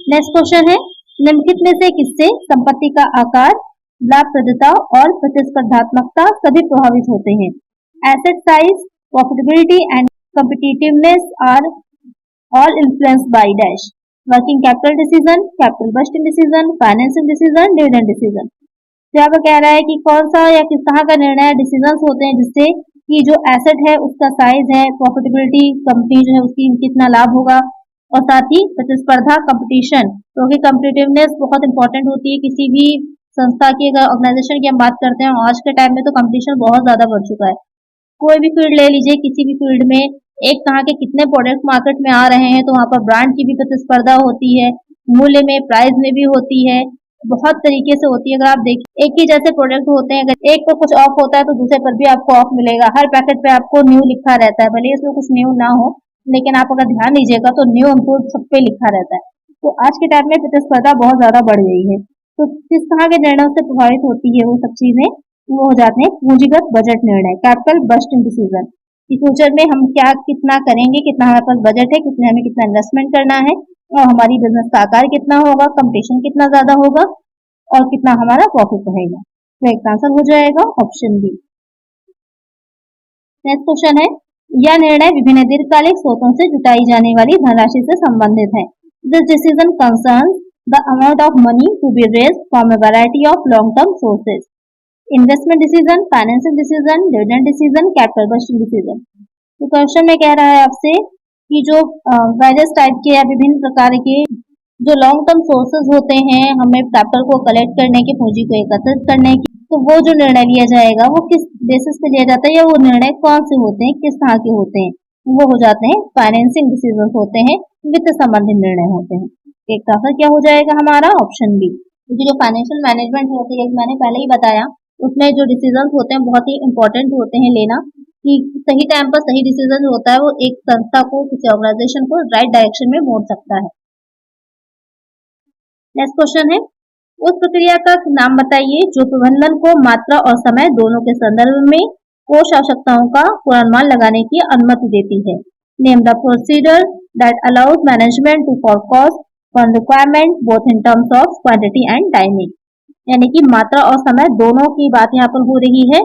नेक्स्ट क्वेश्चन है, निम्नलिखित में से किससे संपत्ति का आकार, लाभप्रदता और प्रतिस्पर्धात्मकता सभी प्रभावित होते हैं? Asset size, profitability and competitiveness are all influenced by dash. Working capital decision, capital budgeting decision, financing decision, dividend decision. यहाँ पर कह रहा है कि कौन सा या किस तरह का निर्णय डिसीजन होते हैं जिससे कि जो एसेट है उसका साइज है, प्रॉफिटेबिलिटी कंपनी जो है उसकी कितना लाभ होगा, और साथ ही प्रतिस्पर्धा कंपटीशन, क्योंकि कॉम्पिटिटिवनेस बहुत इंपॉर्टेंट होती है किसी भी संस्था की। अगर ऑर्गेनाइजेशन की हम बात करते हैं आज के टाइम में तो कंपटीशन बहुत ज्यादा बढ़ चुका है। कोई भी फील्ड ले लीजिए, किसी भी फील्ड में एक तरह के कितने प्रोडक्ट मार्केट में आ रहे हैं तो वहाँ पर ब्रांड की भी प्रतिस्पर्धा होती है, मूल्य में, प्राइस में भी होती है, बहुत तरीके से होती है। अगर आप देखिए एक ही जैसे प्रोडक्ट होते हैं, अगर एक पर कुछ ऑफ होता है तो दूसरे पर भी आपको ऑफ मिलेगा। हर पैकेट पे आपको न्यू लिखा रहता है, भले इसमें कुछ न्यू ना हो लेकिन आप अगर ध्यान दीजिएगा तो न्यू इम्प्रूव सब पे लिखा रहता है। तो आज के टाइम में प्रतिस्पर्धा बहुत ज्यादा बढ़ गई है। तो किस तरह के निर्णयों से प्रभावित होती है वो सब चीजें, वो हो जाते हैं पूंजीगत बजट निर्णय, कैपिटल बजटिंग डिसीजन, कि फ्यूचर में हम क्या कितना करेंगे, कितना हमारे पास बजट है, कितने हमें कितना इन्वेस्टमेंट करना है, और हमारी बिजनेस का आकार कितना होगा, कंपटीशन कितना ज्यादा होगा, और कितना हमारा प्रॉफिट रहेगा। तो एक आंसर हो जाएगा ऑप्शन बी। नेक्स्ट क्वेश्चन है, यह निर्णय विभिन्न दीर्घकालिक स्रोतों से जुटाई जाने वाली धनराशि से संबंधित है। This decision concerns the amount of money to be raised from a variety of long term sources. Investment decision, financial decision, dividend decision, capital budgeting decision. तो क्वेश्चन में कह रहा है आपसे कि जो वेरियस टाइप के या विभिन्न प्रकार के जो लॉन्ग टर्म सोर्सेज होते हैं हमें कैपिटल को कलेक्ट करने के, पूंजी को एकत्रित करने के, तो वो जो निर्णय लिया जाएगा वो किस बेसिस पे लिया जाता है या वो निर्णय कौन से होते हैं, किस तरह के होते हैं? वो हो जाते हैं फाइनेंसिंग डिसीजन होते हैं, वित्त संबंधित निर्णय होते हैं। एक आंसर क्या हो जाएगा हमारा ऑप्शन बी। क्योंकि जो फाइनेंशियल मैनेजमेंट होती है मैंने पहले ही बताया, उसमें जो डिसीजन होते हैं बहुत ही इंपॉर्टेंट होते हैं लेना, कि सही टाइम पर सही डिसीजन होता है वो एक संस्था को, किसी ऑर्गेनाइजेशन को राइट डायरेक्शन में मोड़ सकता है। नेक्स्ट क्वेश्चन है, उस प्रक्रिया का नाम बताइए जो प्रबंधन को मात्रा और समय दोनों के संदर्भ में कोष आवश्यकताओं का पूर्वानुमान लगाने की अनुमति देती है। Name the procedure that allows management to forecast for requirement both in terms of quantity and timing. यानी कि मात्रा और समय दोनों की बात यहाँ पर हो रही है,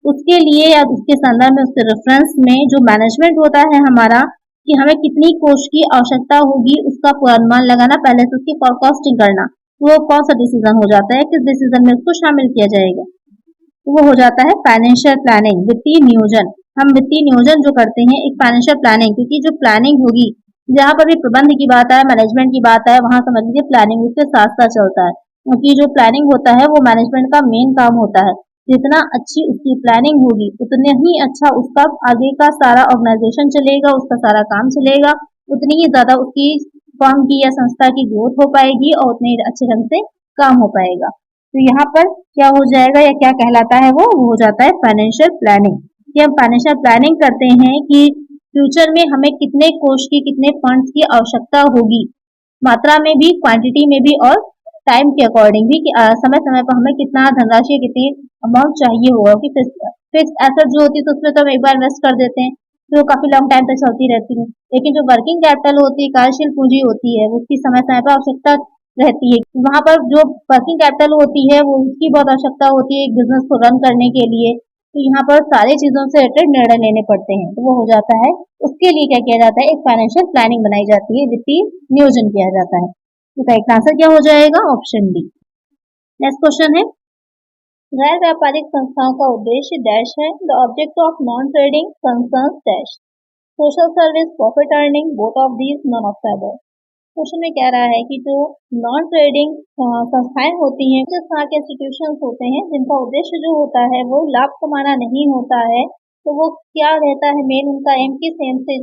उसके लिए या उसके संदर्भ में, उसके रेफरेंस में जो मैनेजमेंट होता है हमारा, कि हमें कितनी कोष की आवश्यकता होगी उसका पूर्वानुमान लगाना, पहले से उसकी फोरकास्टिंग करना, वो कौन सा डिसीजन हो जाता है, किस डिसीजन में उसको शामिल किया जाएगा? तो वो हो जाता है फाइनेंशियल प्लानिंग, वित्तीय नियोजन। हम वित्तीय नियोजन जो करते हैं एक फाइनेंशियल प्लानिंग, क्योंकि जो प्लानिंग होगी, जहाँ पर भी प्रबंध की बात आए, मैनेजमेंट की बात आए, वहां समझ लीजिए प्लानिंग उसके साथ साथ चलता है। क्योंकि जो प्लानिंग होता है वो मैनेजमेंट का मेन काम होता है। जितना अच्छी उसकी प्लानिंग होगी उतने ही अच्छा उसका आगे का सारा ऑर्गेनाइजेशन चलेगा, उसका सारा काम चलेगा, उतनी ही ज्यादा उसकी फर्म की या संस्था की ग्रोथ हो पाएगी और उतने ही अच्छे ढंग से काम हो पाएगा। तो यहाँ पर क्या हो जाएगा या क्या कहलाता है वो हो जाता है फाइनेंशियल प्लानिंग। कि हम फाइनेंशियल प्लानिंग करते हैं कि फ्यूचर में हमें कितने कोष की, कितने फंड्स की आवश्यकता होगी, मात्रा में भी, क्वांटिटी में भी, और टाइम के अकॉर्डिंग भी, कि समय समय पर हमें कितना धनराशि, कितनी अमाउंट चाहिए होगा। कि फिक्स एसेट जो होती है तो उसमें तो हम एक बार इन्वेस्ट कर देते हैं तो काफी लॉन्ग टाइम तक चलती रहती है, लेकिन जो वर्किंग कैपिटल होती है, कार्यशील पूंजी होती है, उसकी समय समय पर आवश्यकता रहती है। वहां पर जो वर्किंग कैपिटल होती है वो उसकी बहुत आवश्यकता होती है एक बिजनेस को रन करने के लिए। तो यहाँ पर सारे चीजों से रिलेटेड निर्णय लेने पड़ते हैं, तो वो हो जाता है, उसके लिए क्या किया जाता है, एक फाइनेंशियल प्लानिंग बनाई जाती है, वित्तीय नियोजन किया जाता है। इसका एक आंसर क्या हो जाएगा? Option D. नेक्स्ट क्वेश्चन है, गैर व्यापारिक संस्थाओं का उद्देश्य डैश है। The object of non trading concerns dash, social service, profit earning, both of these, none of the above. Question में कह रहा है कि जो नॉन ट्रेडिंग संस्थाएं होती हैं, जिस तरह के इंस्टीट्यूशंस होते हैं जिनका उद्देश्य जो होता है वो लाभ कमाना नहीं होता है, तो वो क्या रहता है मेन उनका एम, किस एम से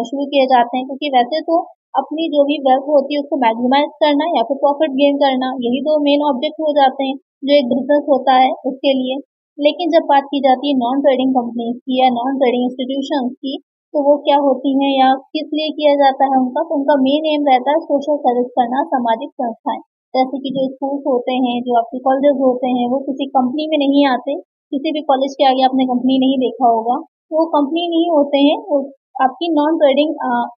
शुरू किए जाते हैं? क्योंकि वैसे तो अपनी जो भी वेल्थ होती है उसको मैक्सिमाइज करना या फिर प्रॉफिट गेन करना, यही दो मेन ऑब्जेक्ट हो जाते हैं जो एक बिजनेस होता है उसके लिए। लेकिन जब बात की जाती है नॉन ट्रेडिंग कंपनीज की या नॉन ट्रेडिंग इंस्टीट्यूशंस की, तो वो क्या होती हैं या किस लिए किया जाता है उनका? तो उनका मेन एम रहता है सोशल सर्विस करना, सामाजिक संस्थाएं। जैसे कि जो स्कूल्स होते हैं, जो आपके कॉलेजेस होते हैं, वो किसी कंपनी में नहीं आते। किसी भी कॉलेज के आगे आपने कंपनी नहीं देखा होगा, तो वो कंपनी नहीं होते हैं, वो आपकी नॉन ट्रेडिंग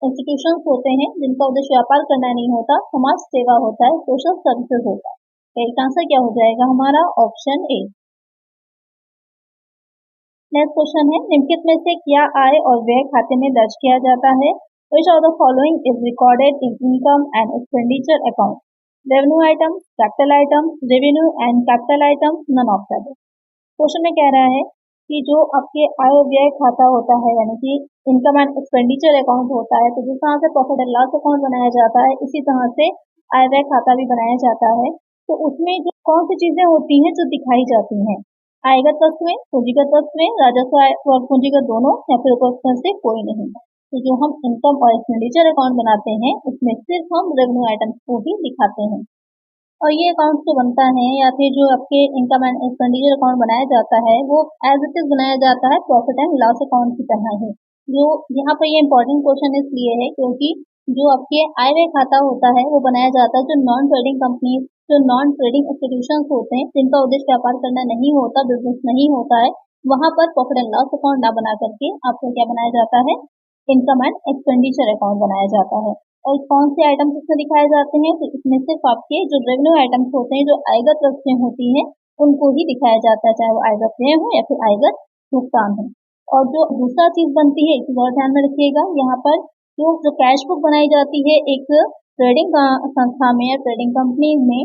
इंस्टीट्यूशंस होते हैं जिनका उद्देश्य व्यापार करना नहीं होता, समाज सेवा होता है, सोशल सर्विसेज होता है। तो इसका आंसर क्या हो जाएगा हमारा? Option A. नेक्स्ट क्वेश्चन है, निम्नलिखित में से क्या आय और व्यय खाते में दर्ज किया जाता है? Which of the following is recorded in income and expenditure account? Revenue item, capital item, revenue and capital item, none of the. Question में कह रहा है कि जो आपके आय व्यय खाता होता है यानी कि इनकम एंड एक्सपेंडिचर अकाउंट होता है, तो जिस तरह से प्रॉफिट एंड लॉस अकाउंट बनाया जाता है इसी तरह से आय व्यय खाता भी बनाया जाता है। तो उसमें जो कौन सी चीजें होती हैं जो दिखाई जाती हैं? आयगत वस्तुएं, पूंजीगत वस्तुएं, राजस्व और पूंजीगत दोनों, या फिर उपकर से कोई नहीं। तो जो हम इनकम और एक्सपेंडिचर अकाउंट बनाते हैं उसमें सिर्फ हम रेवेन्यू आइटम्स को ही दिखाते हैं। और ये अकाउंट जो बनता है या फिर जो आपके इनकम एंड एक्सपेंडिचर अकाउंट बनाया जाता है वो एज इट इज बनाया जाता है प्रॉफिट एंड लॉस अकाउंट की तरह ही। जो यहाँ पर ये इंपॉर्टेंट क्वेश्चन इसलिए है क्योंकि जो आपके आय व्यय खाता होता है वो बनाया जाता है जो नॉन ट्रेडिंग कंपनी, जो नॉन ट्रेडिंग इंस्टीट्यूशन होते हैं जिनका उद्देश्य व्यापार करना नहीं होता, बिजनेस नहीं होता है, वहां पर प्रॉफिट एंड लॉस अकाउंट ना बना करके आपको क्या बनाया जाता है? इनकम एंड एक्सपेंडिचर अकाउंट बनाया जाता है। और कौन से आइटम्स इसमें दिखाए जाते हैं? तो इसमें सिर्फ आपके जो रेवेन्यू आइटम्स होते हैं, जो आयगत वस्तुएं होती हैं, उनको ही दिखाया जाता है, चाहे वो आयगत व्यय हो या फिर आयगत भुगतान हो। और जो दूसरा चीज बनती है, एक चीज और ध्यान में रखिएगा, यहाँ पर जो कैश बुक बनाई जाती है एक ट्रेडिंग संस्था में या ट्रेडिंग कंपनी में,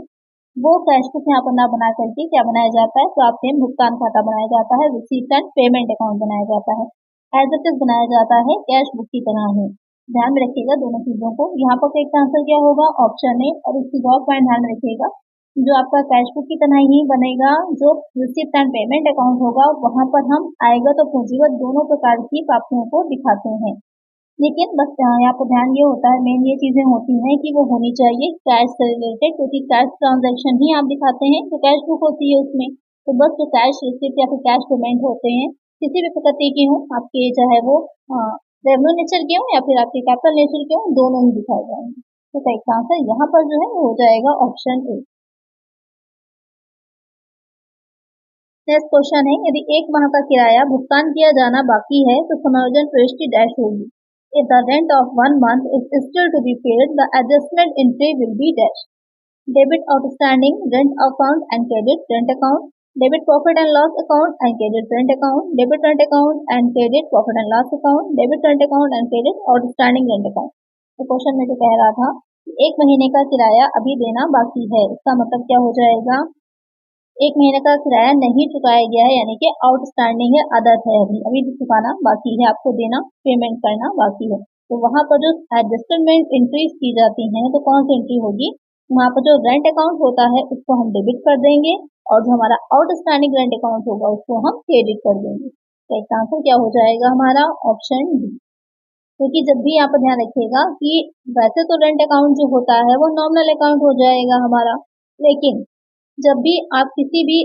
वो कैश बुक यहाँ पर ना बना करके क्या बनाया जाता है? तो आपके भुगतान खाता बनाया जाता है, रिसीट एंड पेमेंट अकाउंट बनाया जाता है, एज इट इज बनाया जाता है कैश बुक की तरह ही। ध्यान में रखिएगा दोनों चीजों को। यहाँ पर एक आंसर क्या होगा? Option A. और इसकी और पॉइंट ध्यान में रखिएगा, जो आपका कैश बुक की तरह ही बनेगा, जो रिसिप्ट एंड पेमेंट अकाउंट होगा वहां पर हम आयगत और पूंजीगत दोनों प्रकार की प्राप्तियों को दिखाते हैं। लेकिन बस यहाँ पर ध्यान ये होता है, मेन ये चीजें होती हैं कि वो होनी चाहिए कैश से रिलेटेड, क्योंकि कैश ट्रांजेक्शन ही आप दिखाते हैं तो कैश बुक होती है उसमें। तो बस जो कैश रिसिप्ट या फिर कैश पेमेंट होते हैं किसी भी प्रकृति के हों, आपके चाहे वो रेवेन्यू नेचर के हों या फिर आपके कैपिटल नेचर के हों, दोनों ही दिखाए जाएंगे। तो इसका आंसर यहाँ पर जो है वो हो जाएगा ऑप्शन ए। नेक्स्ट क्वेश्चन है, यदि एक माह का किराया भुगतान किया जाना बाकी है तो समायोजन प्रविष्टि डैश होगी। If the rent of 1 month is still to be paid, the adjustment entry will be dash. Debit outstanding rent account and credit rent account, debit profit and loss account and credit rent account, debit rent account and credit profit and loss account, debit rent account and credit outstanding rent account। तो question में जो कह रहा था एक महीने का किराया अभी देना बाकी है, इसका मतलब क्या हो जाएगा? एक महीने का किराया नहीं चुकाया गया है यानी कि आउटस्टैंडिंग है, आदत है, अभी अभी भी चुकाना बाकी है, आपको देना, पेमेंट करना बाकी है। तो वहां पर जो एडजस्टमेंट एंट्रीज की जाती हैं तो कौन सी एंट्री होगी? वहां पर जो रेंट अकाउंट होता है उसको हम डेबिट कर देंगे और जो हमारा आउटस्टैंडिंग रेंट अकाउंट होगा उसको हम क्रेडिट कर देंगे। तो इसका आंसर क्या हो जाएगा हमारा? Option D. क्योंकि जब भी आप ध्यान रखिएगा कि वैसे तो रेंट अकाउंट जो होता है वो नॉमिनल अकाउंट हो जाएगा हमारा, लेकिन जब भी आप किसी भी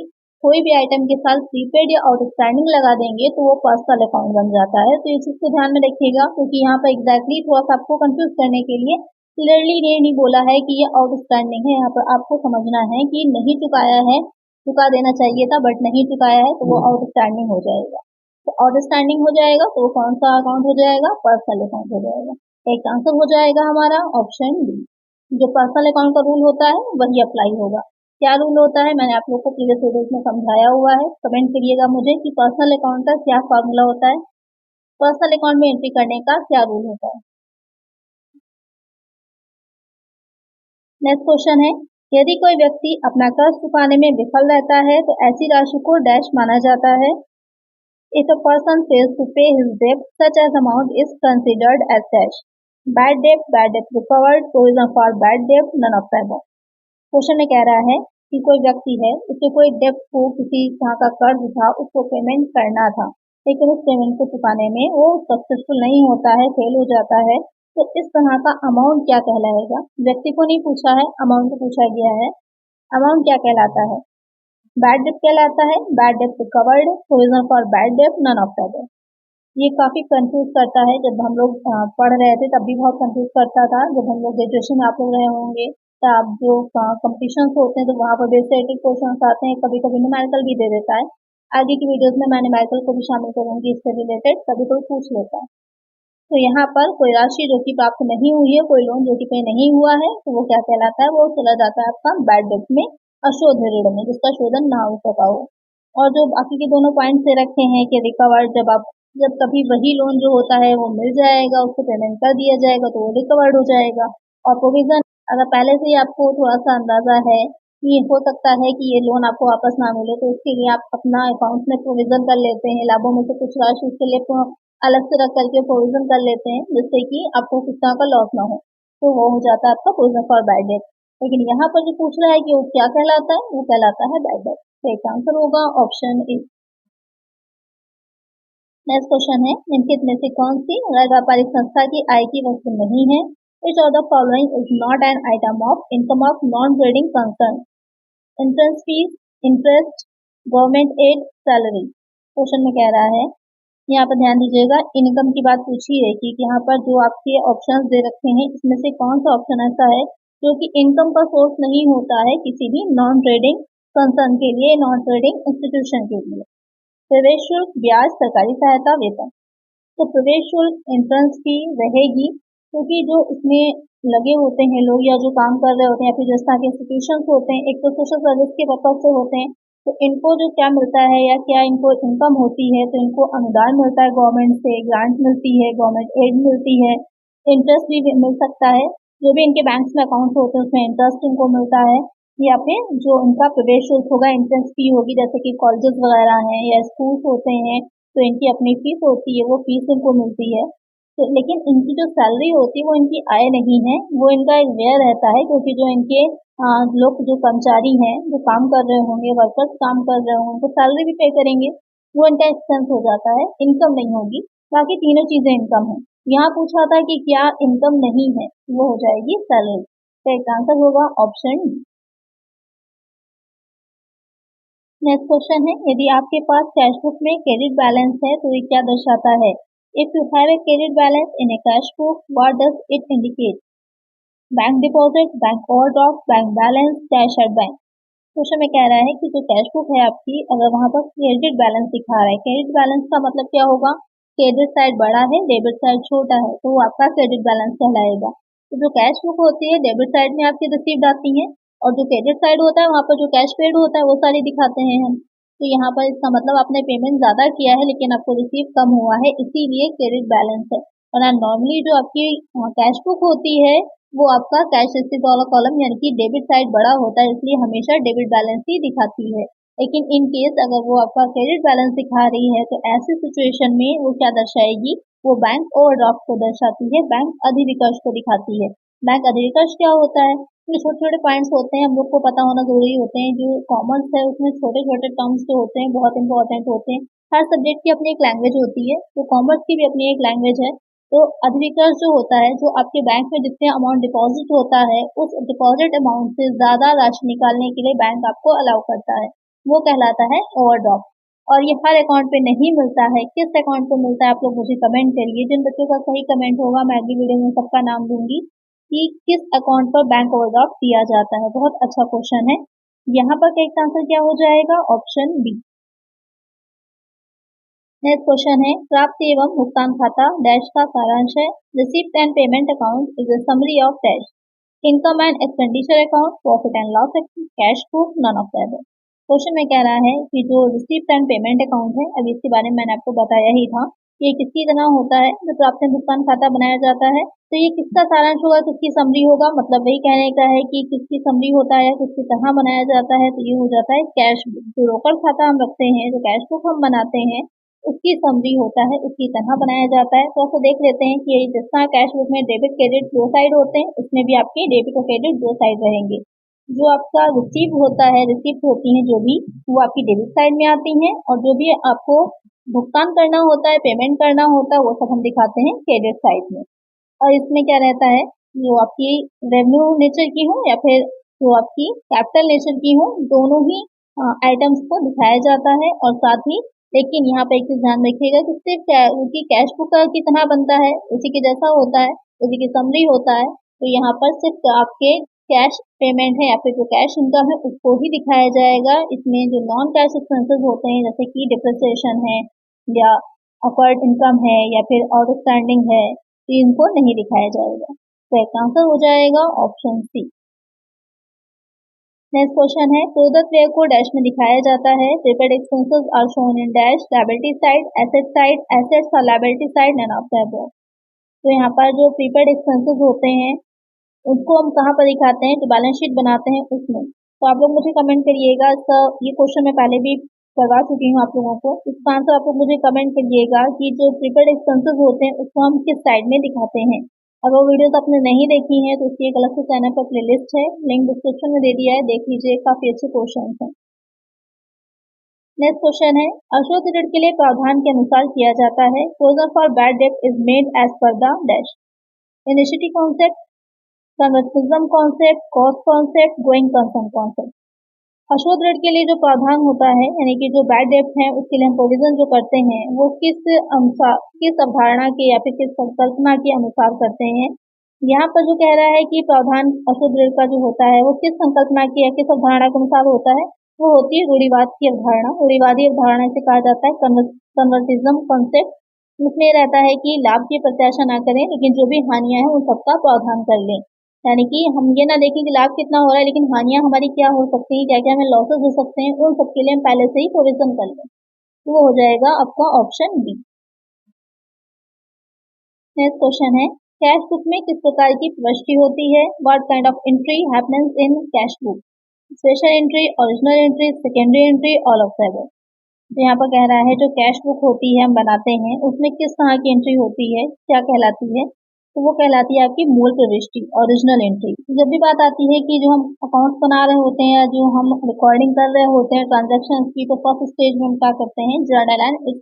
कोई भी आइटम के साथ प्रीपेड या आउटस्टैंडिंग लगा देंगे तो वो पर्सनल अकाउंट बन जाता है। तो इस चीज को ध्यान में रखिएगा, क्योंकि यहाँ पर एग्जैक्टली थोड़ा सा आपको कंफ्यूज करने के लिए क्लियरली ये नहीं बोला है कि ये आउटस्टैंडिंग है। यहाँ पर आपको समझना है कि नहीं चुकाया है, चुका देना चाहिए था बट नहीं चुकाया है, तो वो आउटस्टैंडिंग हो जाएगा। तो आउटस्टैंडिंग हो जाएगा तो वो कौन सा अकाउंट हो जाएगा? पर्सनल अकाउंट हो जाएगा। एक आंसर हो जाएगा हमारा ऑप्शन डी। जो पर्सनल अकाउंट का रूल होता है वही अप्लाई होगा। क्या रूल होता है मैंने आप लोग को प्रीवियस वीडियोस में समझाया हुआ है, कमेंट करिएगा मुझे कि पर्सनल अकाउंट का क्या फॉर्मूला होता है, पर्सनल अकाउंट में एंट्री करने का क्या रूल होता है। नेक्स्ट क्वेश्चन है, यदि कोई व्यक्ति अपना कर्ज चुकाने में विफल रहता है तो ऐसी राशि को डैश माना जाता है। If a person fails to pay his debt such as amount is considered as dash. Bad debt recovered, provision for bad debt, none of the above. Question में कह रहा है कि कोई व्यक्ति है, उसके कोई डेप्ट को, किसी तरह का कर्ज था, उसको पेमेंट करना था, लेकिन उस पेमेंट को चुकाने में वो सक्सेसफुल नहीं होता है, फेल हो जाता है, तो इस तरह का अमाउंट क्या कहलाएगा। व्यक्ति को नहीं पूछा है, अमाउंट को पूछा गया है। अमाउंट क्या कहलाता है? बैड डेट कहलाता है। Bad debt recovered, provision for bad debt, none of the above. ये काफी कंफ्यूज करता है। जब हम लोग पढ़ रहे थे तब भी बहुत कंफ्यूज करता था। जब हम लोग ग्रेजुएशन में आप लोग रहे होंगे तो आप जो कंपटीशन होते हैं तो वहाँ पर बेसिक क्वेश्चन आते हैं, कभी कभी न्यूमेरिकल भी दे देता है। आगे की वीडियोस में मैं न्यूमेरिकल को भी शामिल करूंगी इससे रिलेटेड, कभी कोई पूछ लेता है। तो यहाँ पर कोई राशि जो कि प्राप्त नहीं हुई है, कोई लोन जो कि पे नहीं हुआ है, तो वो क्या कहलाता है? वो चला जाता है आपका बैड डेट में, अशोध ऋण में, जिसका शोधन ना हो सका हो। और जो बाकी के दोनों पॉइंट दे रखे हैं कि रिकवर्ड, जब कभी वही लोन जो होता है वो मिल जाएगा, उसको पेमेंट कर दिया जाएगा तो वो रिकवर्ड हो जाएगा। और प्रोविजन, अगर पहले से ही आपको थोड़ा सा अंदाजा है कि हो सकता है कि ये लोन आपको वापस ना मिले, तो उसके लिए आप अपना अकाउंट में प्रोविजन कर लेते हैं, लाभों में से कुछ राशि उसके लिए अलग से रख करके प्रोविजन कर लेते हैं, जिससे कि आपको किस तरह का लॉस ना हो, तो वो हो जाता है आपका प्रोविजन फॉर बैड डेट। लेकिन यहाँ पर जो पूछ रहा है कि वो क्या कहलाता है, वो कहलाता है बैड डेट। तो एक आंसर होगा ऑप्शन ए। नेक्स्ट क्वेश्चन है, निम्नलिखित में से कौन सी गैर व्यापारिक संस्था की आय की वस्तु नहीं है? Which of the following is not an item of income of non trading concern? Entrance fees, interest, government aid, salary. Question में कह रहा है, यहाँ पर ध्यान दीजिएगा, इनकम की बात पूछी है कि यहाँ पर जो आपके ऑप्शंस दे रखे हैं इसमें से कौन सा ऑप्शन ऐसा है जो कि इनकम का सोर्स नहीं होता है किसी भी नॉन ट्रेडिंग कंसर्न के लिए, नॉन ट्रेडिंग इंस्टीट्यूशन के लिए। प्रवेश शुल्क, ब्याज, सरकारी सहायता, वेतन। तो प्रवेश शुल्क, एंट्रेंस फी रहेगी, क्योंकि जो इसमें लगे होते हैं लोग या जो काम कर रहे होते हैं या फिर जिस तरह के इंस्टीट्यूशन होते हैं, एक तो सोशल सर्विस के पर्पज से होते हैं, तो इनको जो क्या मिलता है या क्या इनको इनकम होती है, तो इनको अनुदान मिलता है गवर्नमेंट से, ग्रांट मिलती है, गवर्नमेंट एड मिलती है, इंटरेस्ट भी मिल सकता है, जो भी इनके बैंक में अकाउंट होते हैं उसमें इंटरेस्ट इनको मिलता है, या फिर जो इनका प्रवेश शुल्क होगा, एंट्रेंस फी होगी, जैसे कि कॉलेजेस वगैरह हैं या स्कूल होते हैं तो इनकी अपनी फीस होती है, वो फीस इनको मिलती है। तो लेकिन इनकी जो सैलरी होती है वो इनकी आय नहीं है, वो इनका एक व्यय रहता है, क्योंकि जो इनके लोग जो कर्मचारी हैं जो काम कर रहे होंगे, वर्कर्स काम कर रहे होंगे, तो सैलरी भी पे करेंगे, वो इनका एक्सपेंस हो जाता है, इनकम नहीं होगी। बाकी तीनों चीजें इनकम है। यहाँ पूछा था कि क्या इनकम नहीं है, वो हो जाएगी सैलरी। तो एक आंसर होगा ऑप्शन डी। नेक्स्ट क्वेश्चन है, यदि आपके पास कैश बुक में क्रेडिट बैलेंस है तो ये क्या दर्शाता है? If you have a credit balance in A cash book, what does it indicate? Bank deposit, bank overdraft, bank balance, cash at bank. Question में कह रहा है कि जो कैश बुक है आपकी, अगर वहां पर क्रेडिट बैलेंस दिखा रहा है, क्रेडिट बैलेंस का मतलब क्या होगा? क्रेडिट साइड बड़ा है, डेबिट साइड छोटा है, तो वो आपका क्रेडिट बैलेंस कहलाएगा। तो जो कैश बुक होती है, डेबिट साइड में आपकी रिसीव्ड आती है, और जो क्रेडिट साइड होता है वहां पर जो कैश पेड होता है वो सारी दिखाते हैं हम। तो यहाँ पर इसका मतलब आपने पेमेंट ज्यादा किया है लेकिन आपको रिसीव कम हुआ है, इसीलिए क्रेडिट बैलेंस है। और नॉर्मली जो आपकी कैश बुक होती है वो आपका कैश रिसीव्ड वाला कॉलम यानी कि डेबिट साइड बड़ा होता है, इसलिए हमेशा डेबिट बैलेंस ही दिखाती है। लेकिन इन केस अगर वो आपका क्रेडिट बैलेंस दिखा रही है तो ऐसी सिचुएशन में वो क्या दर्शाएगी? वो बैंक ओवरड्राफ्ट को दर्शाती है, बैंक अधिविकर्ष को दिखाती है। बैंक अधिविकर्ष क्या होता है? ये छोटे छोटे पॉइंट्स होते हैं, हम लोग को पता होना जरूरी होते हैं। जो कॉमर्स है उसमें छोटे छोटे टर्म्स जो होते हैं बहुत इंपॉर्टेंट होते हैं। हर सब्जेक्ट की अपनी एक लैंग्वेज होती है, तो कॉमर्स की भी अपनी एक लैंग्वेज है। तो अधिविकर्ष जो होता है, जो आपके बैंक में जितने अमाउंट डिपॉजिट होता है उस डिपॉजिट अमाउंट से ज्यादा राशि निकालने के लिए बैंक आपको अलाउ करता है, वो कहलाता है ओवरड्राफ्ट। और ये हर अकाउंट पे नहीं मिलता है, किस अकाउंट पे मिलता है आप लोग मुझे कमेंट करिए। जिन बच्चों का सही कमेंट होगा मैं अगली वीडियो में सबका नाम दूंगी कि किस अकाउंट पर बैंक ओवरड्राफ्ट दिया जाता है। बहुत अच्छा क्वेश्चन है। यहाँ पर करेक्ट आंसर क्या हो जाएगा? Option B. नेक्स्ट क्वेश्चन है, प्राप्ति एवं भुगतान खाता डैश का सारांश है। Receipt and payment account is a summary of dash. Income and expenditure account, profit and loss account, cash book, none of the above. Question में कह रहा है कि जो रिसिप्ट एंड पेमेंट अकाउंट है, अभी इसके बारे में मैंने आपको बताया ही था ये किसकी तरह होता है जब प्राप्त भुगतान खाता बनाया जाता है। तो ये किसका सारांश होगा, किसकी समरी होगा, मतलब वही कहने का है कि किसकी समरी होता है, किसकी तरह बनाया जाता है। तो ये हो जाता है कैश बुक। जो रोकड़ खाता हम रखते हैं, जो कैश बुक हम बनाते हैं, उसकी समरी होता है, उसकी तरह बनाया जाता है। तो ऐसा देख लेते हैं कि जिस तरह कैश बुक में डेबिट क्रेडिट दो साइड होते हैं, उसमें भी आपके डेबिट और क्रेडिट दो साइड रहेंगे। जो आपका रिसीव होता है, रिसिप्ट होती है जो भी, वो आपकी डेबिट साइड में आती हैं, और जो भी आपको भुगतान करना होता है, पेमेंट करना होता है, वो सब हम दिखाते हैं क्रेडिट साइड में। और इसमें क्या रहता है, जो आपकी रेवेन्यू नेचर की हो या फिर जो आपकी कैपिटल नेचर की हो, दोनों ही आइटम्स को दिखाया जाता है। और साथ ही लेकिन यहाँ पे एक चीज ध्यान रखिएगा कि सिर्फ उनकी कैश बुक का कितना बनता है, उसी के जैसा होता है, उसी की समरी होता है। तो यहाँ पर सिर्फ आपके कैश पेमेंट है या फिर जो कैश इनकम है उसको ही दिखाया जाएगा। इसमें जो नॉन कैश एक्सपेंसेस होते हैं, जैसे कि डिप्रिसिएशन है या अफर्ड इनकम है या फिर आउटस्टैंडिंग है, तो इनको नहीं दिखाया जाएगा। तो एक आंसर हो जाएगा ऑप्शन सी। नेक्स्ट क्वेश्चन है, प्रोडक्ट व्यय को डैश में दिखाया जाता है। Prepaid expenses are shown in dash, liability side, assets और liability side, none of the above. तो यहाँ पर जो प्रीपेड एक्सपेंसेस होते हैं उसको हम कहाँ पर दिखाते हैं, जो बैलेंस शीट बनाते हैं उसमें। तो आप लोग मुझे कमेंट करिएगा, इसका ये क्वेश्चन मैं पहले भी करवा चुकी हूँ आप लोगों को। इसका आंसर आप लोग मुझे कमेंट करिएगा कि जो प्रीपेड एक्सपेंसेस होते हैं उसको हम किस साइड में दिखाते हैं। अगर वो वीडियोस आपने नहीं देखी है तो उसकी एक अलग से चैनल पर प्लेलिस्ट है, लिंक डिस्क्रिप्शन में दे दिया है, देख लीजिए, काफी अच्छे क्वेश्चन हैं। नेक्स्ट क्वेश्चन है, अशुद्ध ऋण के लिए प्रावधान के अनुसार किया जाता है। Provision for bad debt is made as per the dash. Initiative concept, conservatism concept, cost concept, going concern concept. अशुद्ध ऋण के लिए जो प्रावधान होता है, यानी कि जो बैड डेट है उसके लिए हम प्रोविजन जो करते हैं, वो किस अनुसार, किस अवधारणा के या फिर किस संकल्पना के अनुसार करते हैं। यहाँ पर जो कह रहा है कि प्रावधान अशुद्ध ऋण का जो होता है वो किस संकल्पना की या किस अवधारणा के अनुसार होता है, वो होती है रूढ़िवाद की अवधारणा। रूढ़िवादी अवधारणा से कहा जाता है कन्वर्टिज्म कॉन्सेप्ट। इसमें रहता है कि लाभ की प्रत्याशा न करें, लेकिन जो भी हानियां हैं उन सबका प्रावधान कर लें। यानी कि हम ये ना देखें कि लाभ कितना हो रहा है, लेकिन हानियां हमारी क्या हो सकती हैं, क्या क्या हमें लॉसेस हो सकते हैं, उन सब के लिए हम पहले से ही प्रोविजन कर लें। तो वो हो जाएगा आपका ऑप्शन बी। नेक्स्ट क्वेश्चन है, कैश बुक में किस प्रकार की प्रविष्टि होती है। What kind of entry happens in cash book. Special entry, original entry, secondary entry, all of the above. तो यहाँ पर कह रहा है जो कैश बुक होती है हम बनाते हैं, उसमें किस तरह की एंट्री होती है, क्या कहलाती है। तो वो कहलाती है आपकी मूल प्रविष्टि, ओरिजिनल एंट्री। जब भी बात आती है कि जो हम अकाउंट्स बना रहे होते हैं या जो हम रिकॉर्डिंग कर रहे होते हैं ट्रांजैक्शन की, तो फर्स्ट स्टेज में हम क्या करते हैं, जर्नल एंड इस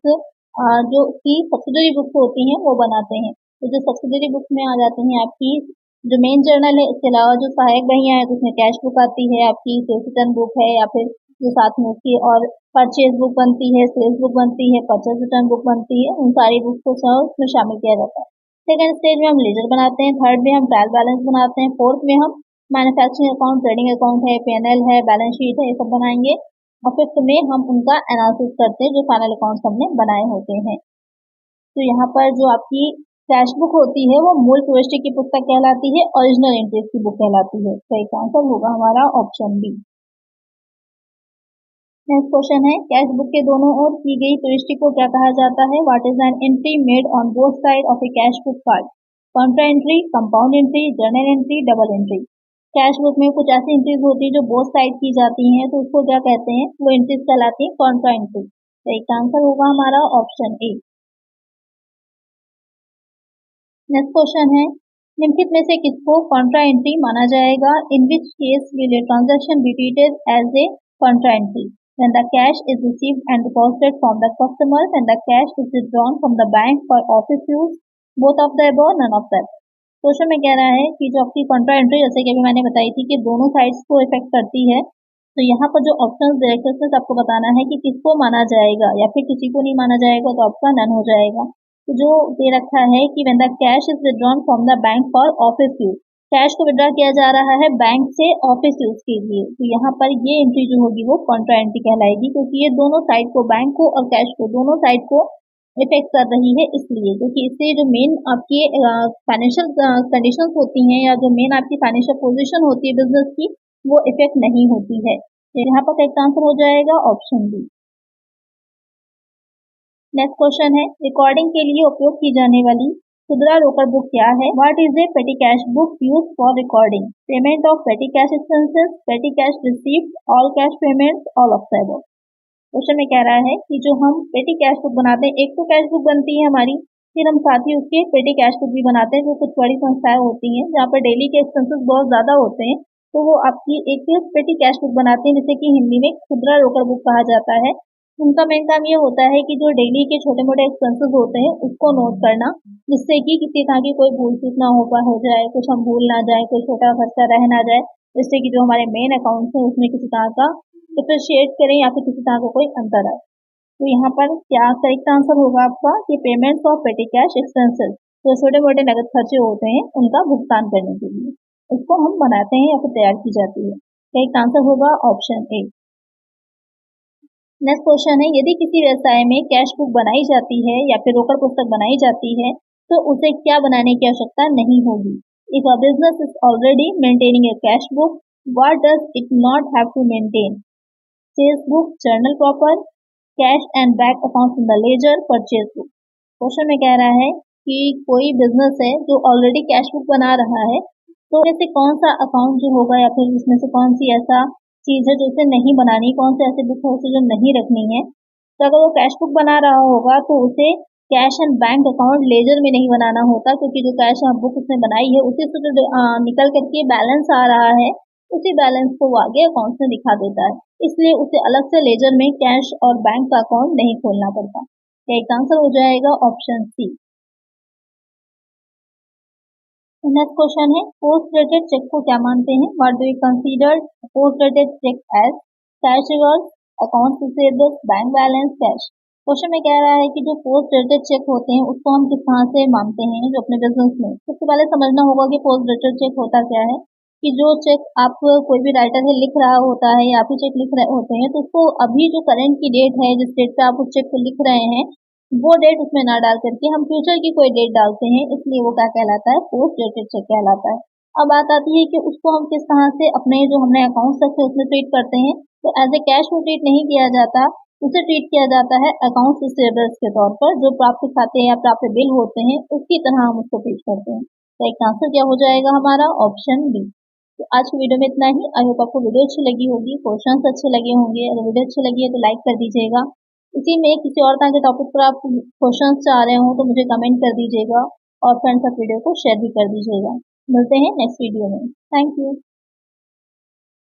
जो की सब्सिडरी बुक्स होती हैं वो बनाते हैं। तो जो सब्सिडरी बुक्स में आ जाती हैं आपकी जो मेन जर्नल है, इसके अलावा जो सहायक बहियां है उसमें कैश बुक आती है, आपकी सेल्स रिटर्न बुक है, या फिर जो साथ में उसकी और परचेज बुक बनती है, सेल्स बुक बनती है, परचेज रिटर्न बुक बनती है, उन सारी बुक्स को सब उसमें शामिल किया जाता है। सेकेंड स्टेज में हम लेजर बनाते हैं, थर्ड में हम ट्रायल बैलेंस बनाते हैं, फोर्थ में हम मैन्युफैक्चरिंग अकाउंट, ट्रेडिंग अकाउंट है, P&L है, बैलेंस शीट है, ये सब बनाएंगे। और फिफ्थ में हम उनका एनालिसिस करते हैं जो फाइनल अकाउंट्स हमने बनाए होते हैं। तो यहाँ पर जो आपकी कैश बुक होती है वो मूल प्रविष्टि की पुस्तक कहलाती है, ओरिजिनल एंट्रीज की बुक कहलाती है। तो इसका आंसर होगा हमारा ऑप्शन बी। नेक्स्ट क्वेश्चन है, कैश बुक के दोनों ओर की गई प्रविष्टि को क्या कहा जाता है। What is an entry made on both side of A cash book card. Contra entry, compound entry, journal entry, double entry. Cash book में कुछ ऐसी एंट्रीज होती है जो बोथ साइड की जाती हैं, तो उसको क्या कहते हैं, वो एंट्रीज कहलाती है कॉन्ट्रा एंट्री। तो इसका आंसर होगा हमारा ऑप्शन ए। नेक्स्ट क्वेश्चन है, निम्नलिखित में से किसको कॉन्ट्रा एंट्री माना जाएगा। In which case will a transaction be treated as a contra entry. When the cash is received and deposited from the customer, when the cash is withdrawn from the bank for office use, both of the above, none of that। Question में कह रहा है कि जो आपकी Contra entry, जैसे कि अभी मैंने बताई थी कि दोनों साइड्स को इफेक्ट करती है, तो यहाँ पर जो ऑप्शंस डायरेक्टर्स में आपको बताना है कि किसको माना जाएगा या फिर किसी को नहीं माना जाएगा, तो आपका नन हो जाएगा। तो जो दे रखा है कि when the cash is withdrawn from the bank for office use, cash को विड्रॉ किया जा रहा है बैंक से ऑफिस यूज के लिए, तो यहाँ पर ये एंट्री जो होगी वो कॉन्ट्रा एंट्री कहलाएगी, क्योंकि ये दोनों साइड को, बैंक को और कैश को, दोनों साइड को इफेक्ट कर रही है, इसलिए क्योंकि इससे जो मेन आपकी फाइनेंशियल कंडीशंस होती हैं या जो मेन आपकी फाइनेंशियल पोजीशन होती है बिजनेस की, वो इफेक्ट नहीं होती है। तो यहाँ पर करेक्ट आंसर हो जाएगा ऑप्शन बी। नेक्स्ट क्वेश्चन है, रिकॉर्डिंग के लिए उपयोग की जाने वाली खुदरा रोकड़ बुक क्या है? व्हाट इज ए पेटी cash book use for recording? Payment of पेटी कैश एक्सपेंसेस, पेटी cash receipt, all cash payments, all of the above. Question में कह रहा है कि जो हम पेटी कैश बुक बनाते हैं, एक तो कैश बुक बनती है हमारी, फिर हम साथ ही उसके पेटी कैश बुक भी बनाते हैं, जो कुछ बड़ी संस्थाएं होती हैं जहाँ पर डेली के एक्सपेंसेस बहुत ज़्यादा होते हैं, तो वो आपकी एक पेटी कैश बुक बनाते हैं, जिसे कि हिंदी में खुदरा रोकड़ बुक कहा जाता है। उनका मेन काम ये होता है कि जो डेली के छोटे मोटे एक्सपेंसेस होते हैं उसको नोट करना, जिससे कि किसी तरह की कोई भूल चूक ना हो जाए, कुछ हम भूल ना जाए, कोई छोटा खर्चा रह ना जाए, जिससे कि जो हमारे मेन अकाउंट है उसमें किसी तरह का डिफरेशिएट करें या फिर किसी तरह का कोई अंतर आए। तो यहाँ पर क्या करेक्ट आंसर होगा आपका कि पेमेंट्स ऑफ पेटी कैश एक्सपेंसेस, जो छोटे मोटे नगद खर्चे होते हैं उनका भुगतान करने के लिए उसको हम बनाते हैं या फिर तैयार की जाती है। करेक्ट आंसर होगा ऑप्शन ए। नेक्स्ट क्वेश्चन है, यदि किसी व्यवसाय में कैश बुक बनाई जाती है या फिर रोकड़ पुस्तक बनाई जाती है तो उसे क्या बनाने की आवश्यकता नहीं होगी? If a business is already maintaining a cash book, what does it not have to maintain? Sales book, journal proper, cash and bank accounts in the ledger, purchase book. Question में कह रहा है कि कोई बिजनेस है जो already cash book बना रहा है, तो ऐसे कौन सा अकाउंट जो होगा या फिर उसमें से कौन सी ऐसा चीज है जो उसे नहीं बनानी, कौन से ऐसे बुक है उसे जो नहीं रखनी है। तो अगर वो कैश बुक बना रहा होगा तो उसे cash and bank account laser में नहीं बनाना होता, क्योंकि जो कैश बुक उसने बनाई है उसी से जो निकल करके बैलेंस आ रहा है, उसी बैलेंस को वो आगे अकाउंट में दिखा देता है, इसलिए उसे अलग से लेजर में कैश और बैंक का अकाउंट नहीं खोलना पड़ता। एक आंसर हो जाएगा ऑप्शन सी। नेक्स्ट क्वेश्चन है, पोस्ट डेटेड चेक को क्या मानते हैं? What do you consider post dated cheque as? Cash reverse, account receivables, bank balance, cash. Question में कह रहा है कि जो पोस्ट डेटेड चेक होते हैं उसको हम किस तरह से मानते हैं जो अपने बिजनेस में। सबसे पहले समझना होगा कि पोस्ट डेटेड चेक होता क्या है, कि जो चेक आप कोई भी राइटर है लिख रहा होता है या फिर चेक लिख रहे होते हैं, तो उसको अभी जो करंट की डेट है, जिस डेट पे आप उस चेक को लिख रहे हैं, वो डेट उसमें ना डाल करके हम फ्यूचर की कोई डेट डालते हैं, इसलिए वो क्या कहलाता है? पोस्ट डेटेड चेक कहलाता है। अब बात आती है कि उसको हम किस तरह से अपने जो हमने अकाउंट रखे उसमें ट्रीट करते हैं। तो एज ए कैश में ट्रीट नहीं किया जाता, उसे ट्रीट किया जाता है अकाउंट रिसीवेबल्स के तौर पर, जो प्राप्त खाते या प्राप्त बिल होते हैं उसकी तरह हम उसको ट्रीट करते हैं। तो एक आंसर क्या हो जाएगा हमारा? Option B. तो आज की वीडियो में इतना ही। आई होप आपको वीडियो अच्छी लगी होगी, क्वेश्चंस अच्छे लगे होंगे। अगर वीडियो अच्छी लगी है तो लाइक कर दीजिएगा। इसी में किसी और तरह के टॉपिक पर आप क्वेश्चंस चाह रहे हो तो मुझे कमेंट कर दीजिएगा और फ्रेंड्स तक वीडियो को शेयर भी कर दीजिएगा। मिलते हैं नेक्स्ट वीडियो में। Thank you.